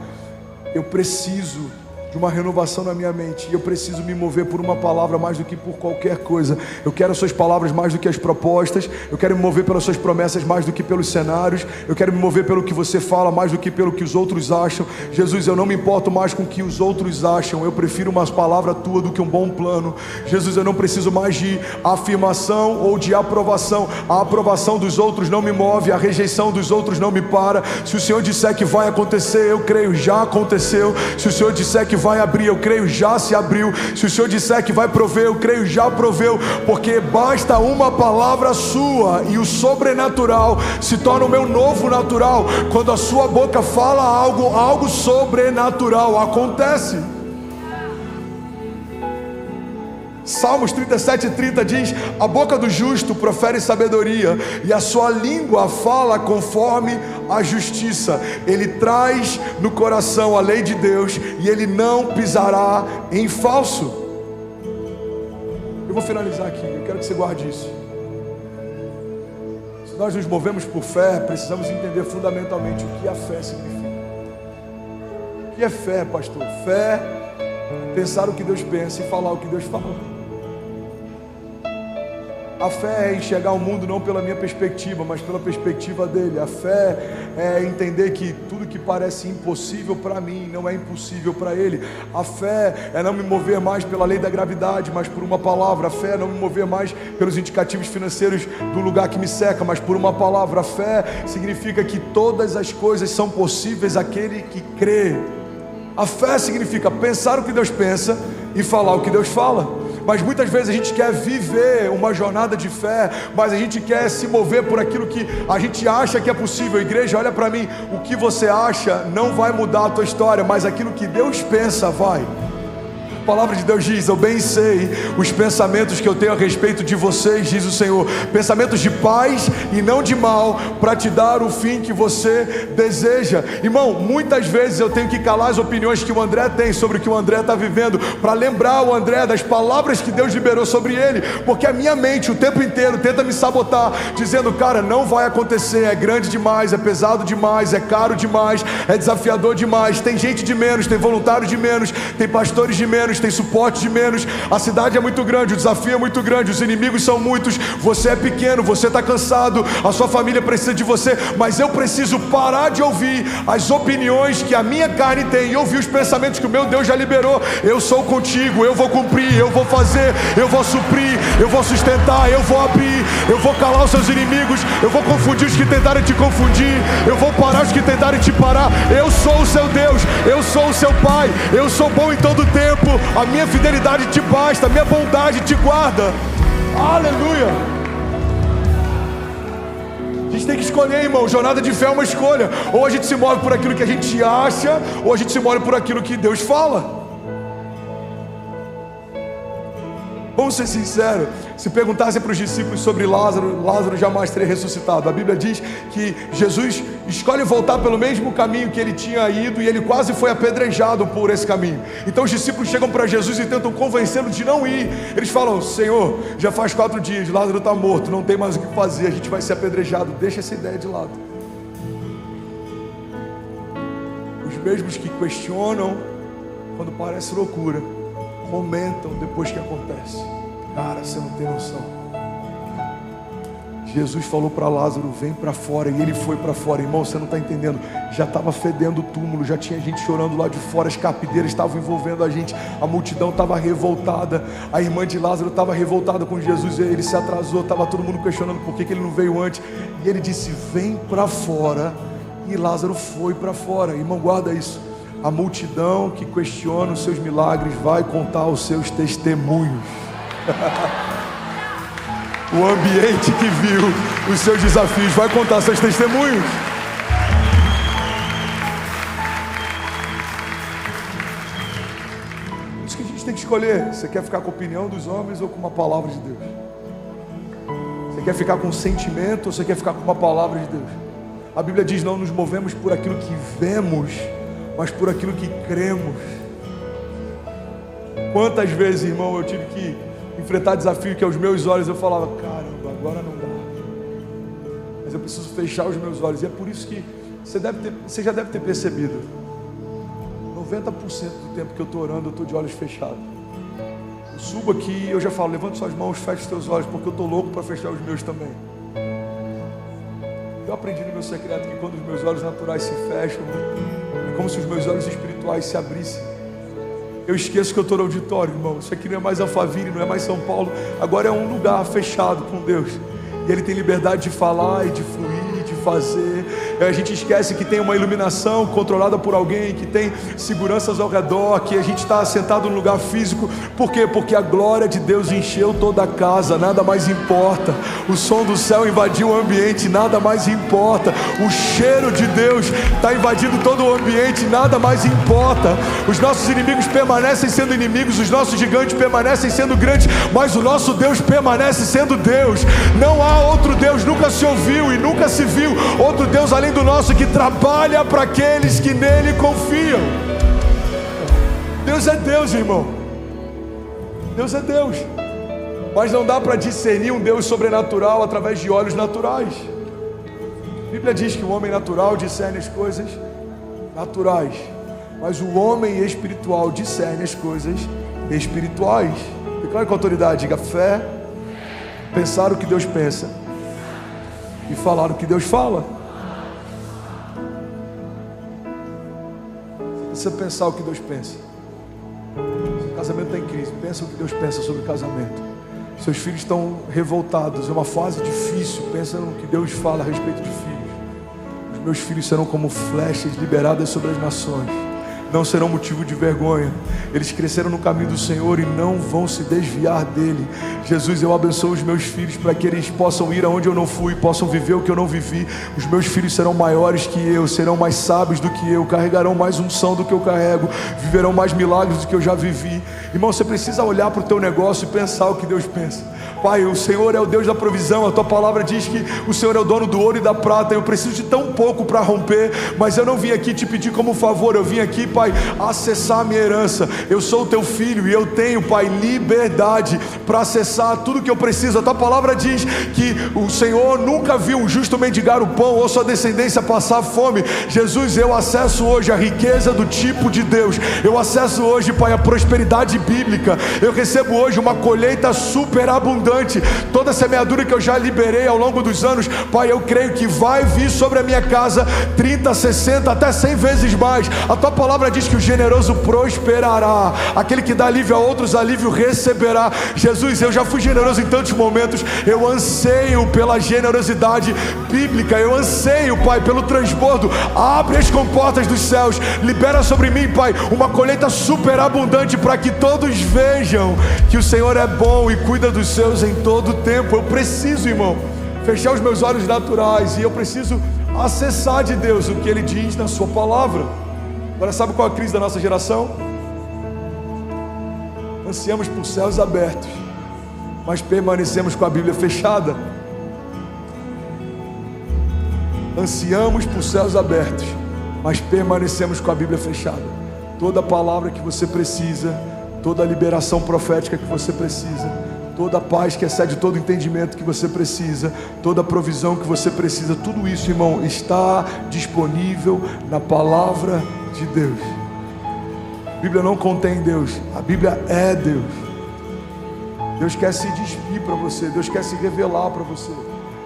eu preciso de uma renovação na minha mente, e eu preciso me mover por uma palavra mais do que por qualquer coisa. Eu quero as suas palavras mais do que as propostas, eu quero me mover pelas suas promessas mais do que pelos cenários, eu quero me mover pelo que você fala mais do que pelo que os outros acham. Jesus, eu não me importo mais com o que os outros acham, eu prefiro uma palavra tua do que um bom plano. Jesus, eu não preciso mais de afirmação ou de aprovação. A aprovação dos outros não me move, a rejeição dos outros não me para. Se o Senhor disser que vai acontecer, eu creio, já aconteceu. Se o Senhor disser que vai abrir, eu creio, já se abriu. Se o Senhor disser que vai prover, eu creio, já proveu. Porque basta uma palavra sua e o sobrenatural se torna o meu novo natural. Quando a sua boca fala algo sobrenatural acontece. Salmos 37:30 diz: a boca do justo profere sabedoria, e a sua língua fala conforme a justiça. Ele traz no coração a lei de Deus, e ele não pisará em falso. Eu vou finalizar aqui, eu quero que você guarde isso. Se nós nos movemos por fé, precisamos entender fundamentalmente o que a fé significa. O que é fé, pastor? Fé é pensar o que Deus pensa e falar o que Deus fala. A fé é enxergar o mundo não pela minha perspectiva, mas pela perspectiva dele. A fé é entender que tudo que parece impossível para mim não é impossível para ele. A fé é não me mover mais pela lei da gravidade, mas por uma palavra. A fé é não me mover mais pelos indicativos financeiros do lugar que me cerca, mas por uma palavra. A fé significa que todas as coisas são possíveis àquele que crê. A fé significa pensar o que Deus pensa e falar o que Deus fala. Mas muitas vezes a gente quer viver uma jornada de fé, mas a gente quer se mover por aquilo que a gente acha que é possível. Igreja, olha para mim, o que você acha não vai mudar a tua história, mas aquilo que Deus pensa vai. A palavra de Deus diz: eu bem sei os pensamentos que eu tenho a respeito de vocês, diz o Senhor, pensamentos de paz e não de mal, para te dar o fim que você deseja. Irmão, muitas vezes eu tenho que calar as opiniões que o André tem sobre o que o André está vivendo, para lembrar o André das palavras que Deus liberou sobre ele, porque a minha mente o tempo inteiro tenta me sabotar, dizendo: cara, não vai acontecer, é grande demais, é pesado demais, é caro demais, é desafiador demais, tem gente de menos, tem voluntário de menos, tem pastores de menos, tem suporte de menos, a cidade é muito grande, o desafio é muito grande, os inimigos são muitos, você é pequeno, você está cansado, a sua família precisa de você. Mas eu preciso parar de ouvir as opiniões que a minha carne tem e ouvir os pensamentos que o meu Deus já liberou. Eu sou contigo, eu vou cumprir, eu vou fazer, eu vou suprir, eu vou sustentar, eu vou abrir, eu vou calar os seus inimigos, eu vou confundir os que tentarem te confundir, eu vou parar os que tentarem te parar. Eu sou o seu Deus, eu sou o seu Pai, eu sou bom em todo tempo, a minha fidelidade te basta, a minha bondade te guarda. Aleluia. A gente tem que escolher, irmão. Jornada de fé é uma escolha. Ou a gente se move por aquilo que a gente acha, ou a gente se move por aquilo que Deus fala. Vamos ser sinceros, se perguntassem para os discípulos sobre Lázaro, Lázaro jamais teria ressuscitado. A Bíblia diz que Jesus escolhe voltar pelo mesmo caminho que ele tinha ido, e ele quase foi apedrejado por esse caminho. Então os discípulos chegam para Jesus e tentam convencê-lo de não ir. Eles falam: Senhor, já faz 4 dias, Lázaro está morto, não tem mais o que fazer, a gente vai ser apedrejado, deixa essa ideia de lado. Os mesmos que questionam quando parece loucura, comentam depois que acontece. Cara, você não tem noção. Jesus falou para Lázaro: vem para fora, e ele foi para fora. Irmão, você não está entendendo, já estava fedendo o túmulo, já tinha gente chorando lá de fora, as carpideiras estavam envolvendo a gente, a multidão estava revoltada, a irmã de Lázaro estava revoltada com Jesus, ele se atrasou, estava todo mundo questionando por que ele não veio antes, e ele disse: vem para fora, e Lázaro foi para fora. Irmão, guarda isso. A multidão que questiona os seus milagres vai contar os seus testemunhos. o ambiente que viu os seus desafios vai contar seus testemunhos. Isso que a gente tem que escolher. Você quer ficar com a opinião dos homens ou com uma palavra de Deus? Você quer ficar com um sentimento ou você quer ficar com uma palavra de Deus? A Bíblia diz: não nos movemos por aquilo que vemos, mas por aquilo que cremos. Quantas vezes, irmão, eu tive que enfrentar desafio que aos meus olhos eu falava: caramba, agora não dá, mas eu preciso fechar os meus olhos. E é por isso que você já deve ter percebido, 90% do tempo que eu estou orando, eu estou de olhos fechados. Eu subo aqui e eu já falo: levanta suas mãos, fecha os teus olhos, porque eu estou louco para fechar os meus também. Eu aprendi no meu secreto que quando os meus olhos naturais se fecham, é como se os meus olhos espirituais se abrissem. Eu esqueço que eu estou no auditório, irmão. Isso aqui não é mais Alphaville, não é mais São Paulo. Agora é um lugar fechado com Deus. E Ele tem liberdade de falar e de fluir, de fazer. A gente esquece que tem uma iluminação controlada por alguém, que tem seguranças ao redor, que a gente está sentado num lugar físico. Por quê? Porque a glória de Deus encheu toda a casa, nada mais importa. O som do céu invadiu o ambiente, nada mais importa. O cheiro de Deus está invadindo todo o ambiente, nada mais importa. Os nossos inimigos permanecem sendo inimigos, os nossos gigantes permanecem sendo grandes, mas o nosso Deus permanece sendo Deus. Não há outro Deus, nunca se ouviu e nunca se viu outro Deus além do nosso, que trabalha para aqueles que nele confiam. Deus é Deus, irmão. Deus é Deus. Mas não dá para discernir um Deus sobrenatural através de olhos naturais. A Bíblia diz que o homem natural discerne as coisas naturais, mas o homem espiritual discerne as coisas espirituais. Declare com autoridade, diga: fé, pensar o que Deus pensa e falar o que Deus fala. Você precisa pensar o que Deus pensa. Seu casamento está em crise, pensa o que Deus pensa sobre o casamento. Seus filhos estão revoltados, é uma fase difícil, pensa no que Deus fala a respeito de filhos. Os meus filhos serão como flechas liberadas sobre as nações, não serão motivo de vergonha. Eles cresceram no caminho do Senhor e não vão se desviar dele. Jesus, eu abençoo os meus filhos para que eles possam ir aonde eu não fui, possam viver o que eu não vivi. Os meus filhos serão maiores que eu, serão mais sábios do que eu, carregarão mais unção do que eu carrego, viverão mais milagres do que eu já vivi. Irmão, você precisa olhar para o teu negócio e pensar o que Deus pensa. Pai, o Senhor é o Deus da provisão. A tua palavra diz que o Senhor é o dono do ouro e da prata. Eu preciso de tão pouco para romper, mas eu não vim aqui te pedir como favor. Eu vim aqui, Pai, acessar a minha herança. Eu sou o teu filho e eu tenho, Pai, liberdade para acessar tudo que eu preciso. A tua palavra diz que o Senhor nunca viu um justo mendigar o pão ou sua descendência passar fome. Jesus, eu acesso hoje a riqueza do tipo de Deus. Eu acesso hoje, Pai, a prosperidade bíblica. Eu recebo hoje uma colheita superabundante. Toda a semeadura que eu já liberei ao longo dos anos, Pai, eu creio que vai vir sobre a minha casa 30, 60, até 100 vezes mais. A tua palavra diz que o generoso prosperará, aquele que dá alívio a outros, alívio receberá. Jesus, eu já fui generoso em tantos momentos. Eu anseio pela generosidade bíblica. Eu anseio, Pai, pelo transbordo. Abre as comportas dos céus, libera sobre mim, Pai, uma colheita superabundante, para que todos vejam que o Senhor é bom e cuida dos seus em todo o tempo. Eu preciso, irmão, fechar os meus olhos naturais e eu preciso acessar de Deus o que Ele diz na sua palavra. Agora, sabe qual é a crise da nossa geração? Ansiamos por céus abertos, mas permanecemos com a Bíblia fechada. Ansiamos por céus abertos, mas permanecemos com a Bíblia fechada. Toda palavra que você precisa, toda liberação profética que você precisa, toda paz que excede todo entendimento que você precisa, toda provisão que você precisa, tudo isso, irmão, está disponível na palavra de Deus. A Bíblia não contém Deus, a Bíblia é Deus. Deus quer se despir para você, Deus quer se revelar para você.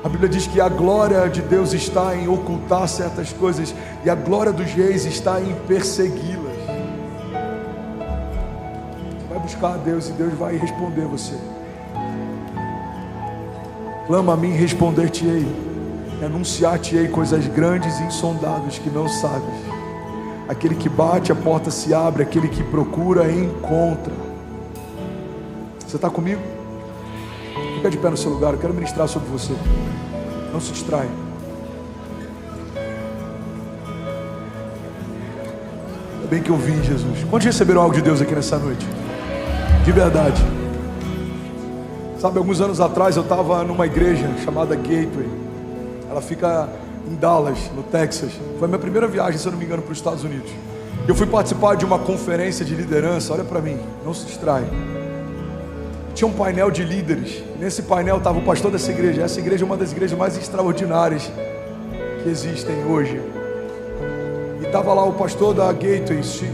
A Bíblia diz que a glória de Deus está em ocultar certas coisas, e a glória dos reis está em persegui-las. Você vai buscar a Deus e Deus vai responder você. Clama a mim e responder-te-ei, e anunciar-te-ei coisas grandes e insondáveis que não sabes. Aquele que bate, a porta se abre, aquele que procura, encontra. Você está comigo? Fica de pé no seu lugar, eu quero ministrar sobre você. Não se distraia. Ainda bem que eu vim, Jesus. Quantos receberam algo de Deus aqui nessa noite? De verdade. Sabe, alguns anos atrás eu estava numa igreja chamada Gateway. Ela fica em Dallas, no Texas. Foi a minha primeira viagem, se eu não me engano, para os Estados Unidos. Eu fui participar de uma conferência de liderança. Olha para mim, não se distrai. Tinha um painel de líderes. Nesse painel estava o pastor dessa igreja. Essa igreja é uma das igrejas mais extraordinárias que existem hoje. E estava lá o pastor da Gateway, se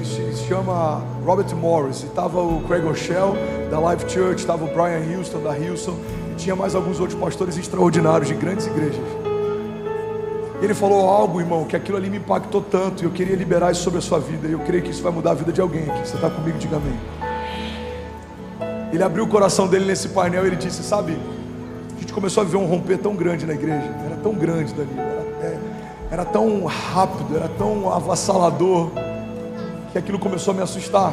chama Robert Morris. E estava o Craig Rochelle da Life Church. Estava o Brian Houston da Hilson. E tinha mais alguns outros pastores extraordinários de grandes igrejas. Ele falou algo, irmão, que aquilo ali me impactou tanto. E eu queria liberar isso sobre a sua vida. E eu creio que isso vai mudar a vida de alguém aqui. Você está comigo? Diga amém. Ele abriu o coração dele nesse painel e ele disse, sabe, a gente começou a viver um romper tão grande na igreja. Era tão grande dali, era tão rápido, era tão avassalador, que aquilo começou a me assustar.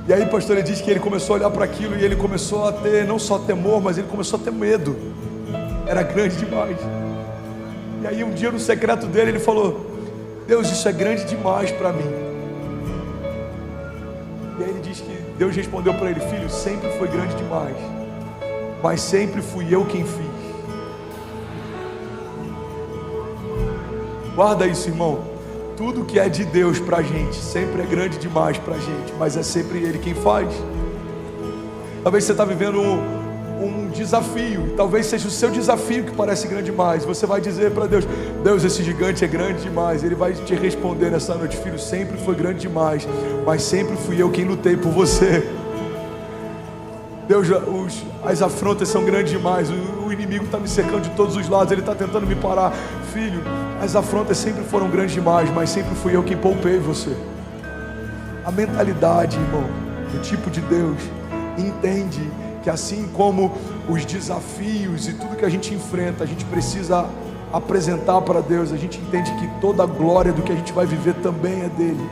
E aí, pastor, ele disse que ele começou a olhar para aquilo e ele começou a ter, não só temor, mas ele começou a ter medo. Era grande demais. E aí um dia no secreto dele ele falou, Deus, isso é grande demais para mim. E aí ele diz que Deus respondeu para ele, filho, sempre foi grande demais, mas sempre fui eu quem fiz. Guarda isso, irmão. Tudo que é de Deus para a gente sempre é grande demais para a gente, mas é sempre Ele quem faz. Talvez você está vivendo um desafio, talvez seja o seu desafio que parece grande demais. Você vai dizer para Deus, Deus, esse gigante é grande demais. Ele vai te responder nessa noite, filho, sempre foi grande demais, mas sempre fui eu quem lutei por você. Deus, as afrontas são grandes demais, o inimigo está me cercando de todos os lados, ele está tentando me parar. Filho, as afrontas sempre foram grandes demais, mas sempre fui eu quem poupei você. A mentalidade, irmão, do tipo de Deus, entende que assim como os desafios e tudo que a gente enfrenta, a gente precisa apresentar para Deus. A gente entende que toda a glória do que a gente vai viver também é dele.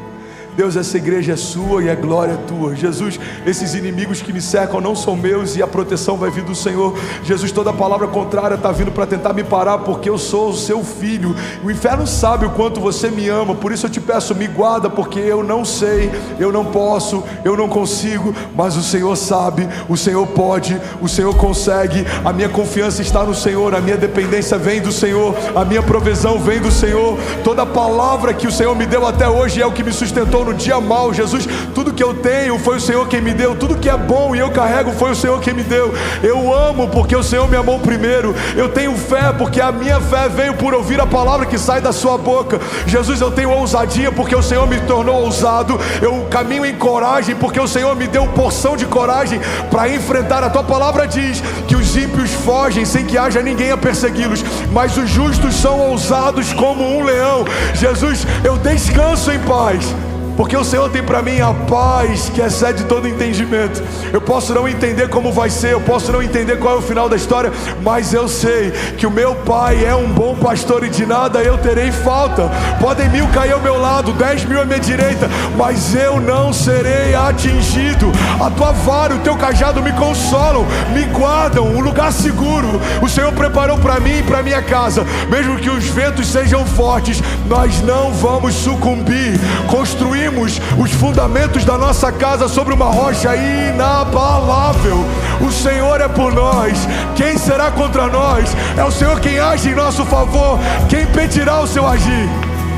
Deus, essa igreja é sua e a glória é tua. Jesus, esses inimigos que me cercam não são meus e a proteção vai vir do Senhor. Jesus, toda palavra contrária está vindo para tentar me parar, porque eu sou o seu filho. O inferno sabe o quanto você me ama, por isso eu te peço, me guarda, porque eu não sei, eu não posso, eu não consigo, mas o Senhor sabe, o Senhor pode, o Senhor consegue. A minha confiança está no Senhor, a minha dependência vem do Senhor, a minha provisão vem do Senhor. Toda palavra que o Senhor me deu até hoje é o que me sustentou no dia mal. Jesus, tudo que eu tenho foi o Senhor quem me deu, tudo que é bom e eu carrego foi o Senhor quem me deu. Eu amo porque o Senhor me amou primeiro. Eu tenho fé porque a minha fé veio por ouvir a palavra que sai da sua boca. Jesus, eu tenho ousadia porque o Senhor me tornou ousado. Eu caminho em coragem porque o Senhor me deu porção de coragem para enfrentar. A tua palavra diz que os ímpios fogem sem que haja ninguém a persegui-los, mas os justos são ousados como um leão. Jesus, eu descanso em paz, porque o Senhor tem para mim a paz que excede todo entendimento. Eu posso não entender como vai ser, eu posso não entender qual é o final da história, mas eu sei que o meu Pai é um bom pastor e de nada eu terei falta. Podem 1000 cair ao meu lado, 10.000 à minha direita, mas eu não serei atingido. A tua vara, o teu cajado me consolam, me guardam, um lugar seguro o Senhor preparou para mim e para minha casa. Mesmo que os ventos sejam fortes, nós não vamos sucumbir. Construir os fundamentos da nossa casa sobre uma rocha inabalável. O Senhor é por nós, quem será contra nós? É o Senhor quem age em nosso favor, quem impedirá o seu agir?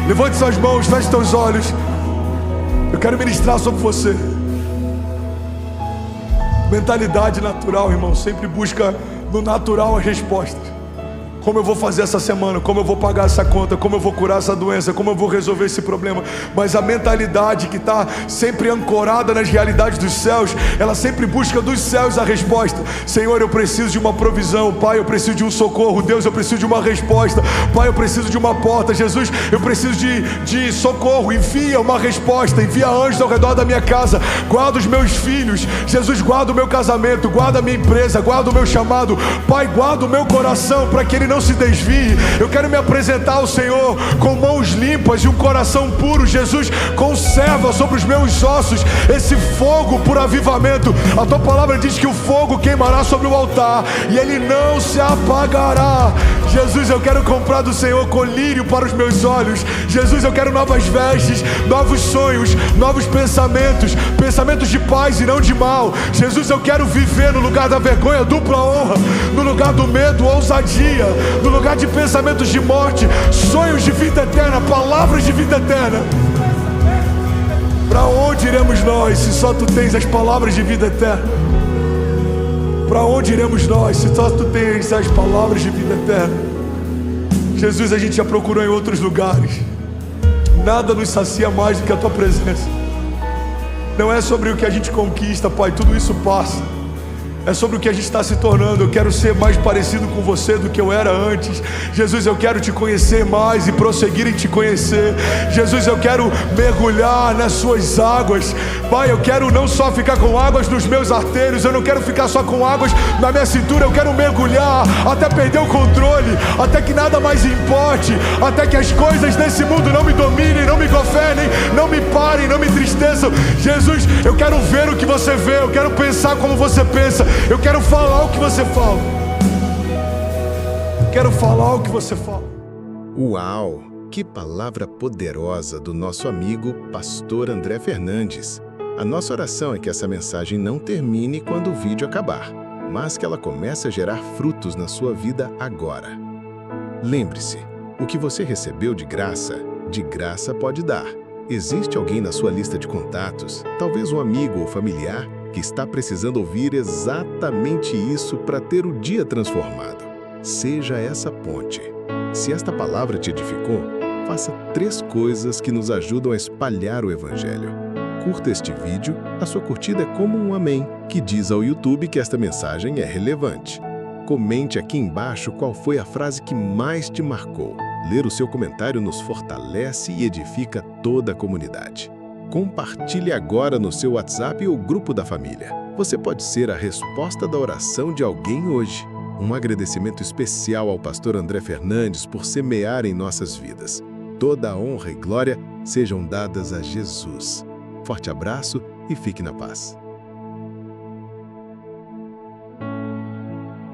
Levante suas mãos, feche seus olhos. Eu quero ministrar sobre você. Mentalidade natural, irmão, sempre busca no natural as respostas. Como eu vou fazer essa semana? Como eu vou pagar essa conta? Como eu vou curar essa doença? Como eu vou resolver esse problema? Mas a mentalidade que está sempre ancorada nas realidades dos céus, ela sempre busca dos céus a resposta. Senhor, eu preciso de uma provisão. Pai, eu preciso de um socorro. Deus, eu preciso de uma resposta. Pai, eu preciso de uma porta. Jesus, eu preciso de socorro. Envia uma resposta. Envia anjos ao redor da minha casa. Guarda os meus filhos. Jesus, guarda o meu casamento. Guarda a minha empresa. Guarda o meu chamado. Pai, guarda o meu coração para que ele não se desvie. Eu quero me apresentar ao Senhor com mãos limpas e um coração puro. Jesus, conserva sobre os meus ossos esse fogo por avivamento. A tua palavra diz que o fogo queimará sobre o altar e ele não se apagará. Jesus, eu quero comprar do Senhor colírio para os meus olhos. Jesus, eu quero novas vestes, novos sonhos, novos pensamentos, pensamentos de paz e não de mal. Jesus, eu quero viver no lugar da vergonha, dupla honra, no lugar do medo, ousadia, no lugar de pensamentos de morte, sonhos de vida eterna, palavras de vida eterna. Para onde iremos nós se só tu tens as palavras de vida eterna? Para onde iremos nós se só tu tens as palavras de vida eterna? Jesus, a gente já procurou em outros lugares. Nada nos sacia mais do que a tua presença. Não é sobre o que a gente conquista, Pai, tudo isso passa. É sobre o que a gente está se tornando. Eu quero ser mais parecido com você do que eu era antes. Jesus, eu quero te conhecer mais e prosseguir em te conhecer. Jesus, eu quero mergulhar nas suas águas. Pai, eu quero não só ficar com águas nos meus artérios, eu não quero ficar só com águas na minha cintura. Eu quero mergulhar até perder o controle, até que nada mais importe, até que as coisas desse mundo não me dominem, não me governem, não me parem, não me entristeçam. Jesus, eu quero ver o que você vê, eu quero pensar como você pensa. Eu quero falar o que você fala. Quero falar o que você fala. Uau! Que palavra poderosa do nosso amigo Pastor André Fernandes. A nossa oração é que essa mensagem não termine quando o vídeo acabar, mas que ela comece a gerar frutos na sua vida agora. Lembre-se, o que você recebeu de graça pode dar. Existe alguém na sua lista de contatos, talvez um amigo ou familiar, que está precisando ouvir exatamente isso para ter o dia transformado. Seja essa ponte. Se esta palavra te edificou, faça 3 coisas que nos ajudam a espalhar o Evangelho. Curta este vídeo, a sua curtida é como um amém, que diz ao YouTube que esta mensagem é relevante. Comente aqui embaixo qual foi a frase que mais te marcou. Ler o seu comentário nos fortalece e edifica toda a comunidade. Compartilhe agora no seu WhatsApp ou grupo da família. Você pode ser a resposta da oração de alguém hoje. Um agradecimento especial ao pastor André Fernandes por semear em nossas vidas. Toda a honra e glória sejam dadas a Jesus. Forte abraço e fique na paz.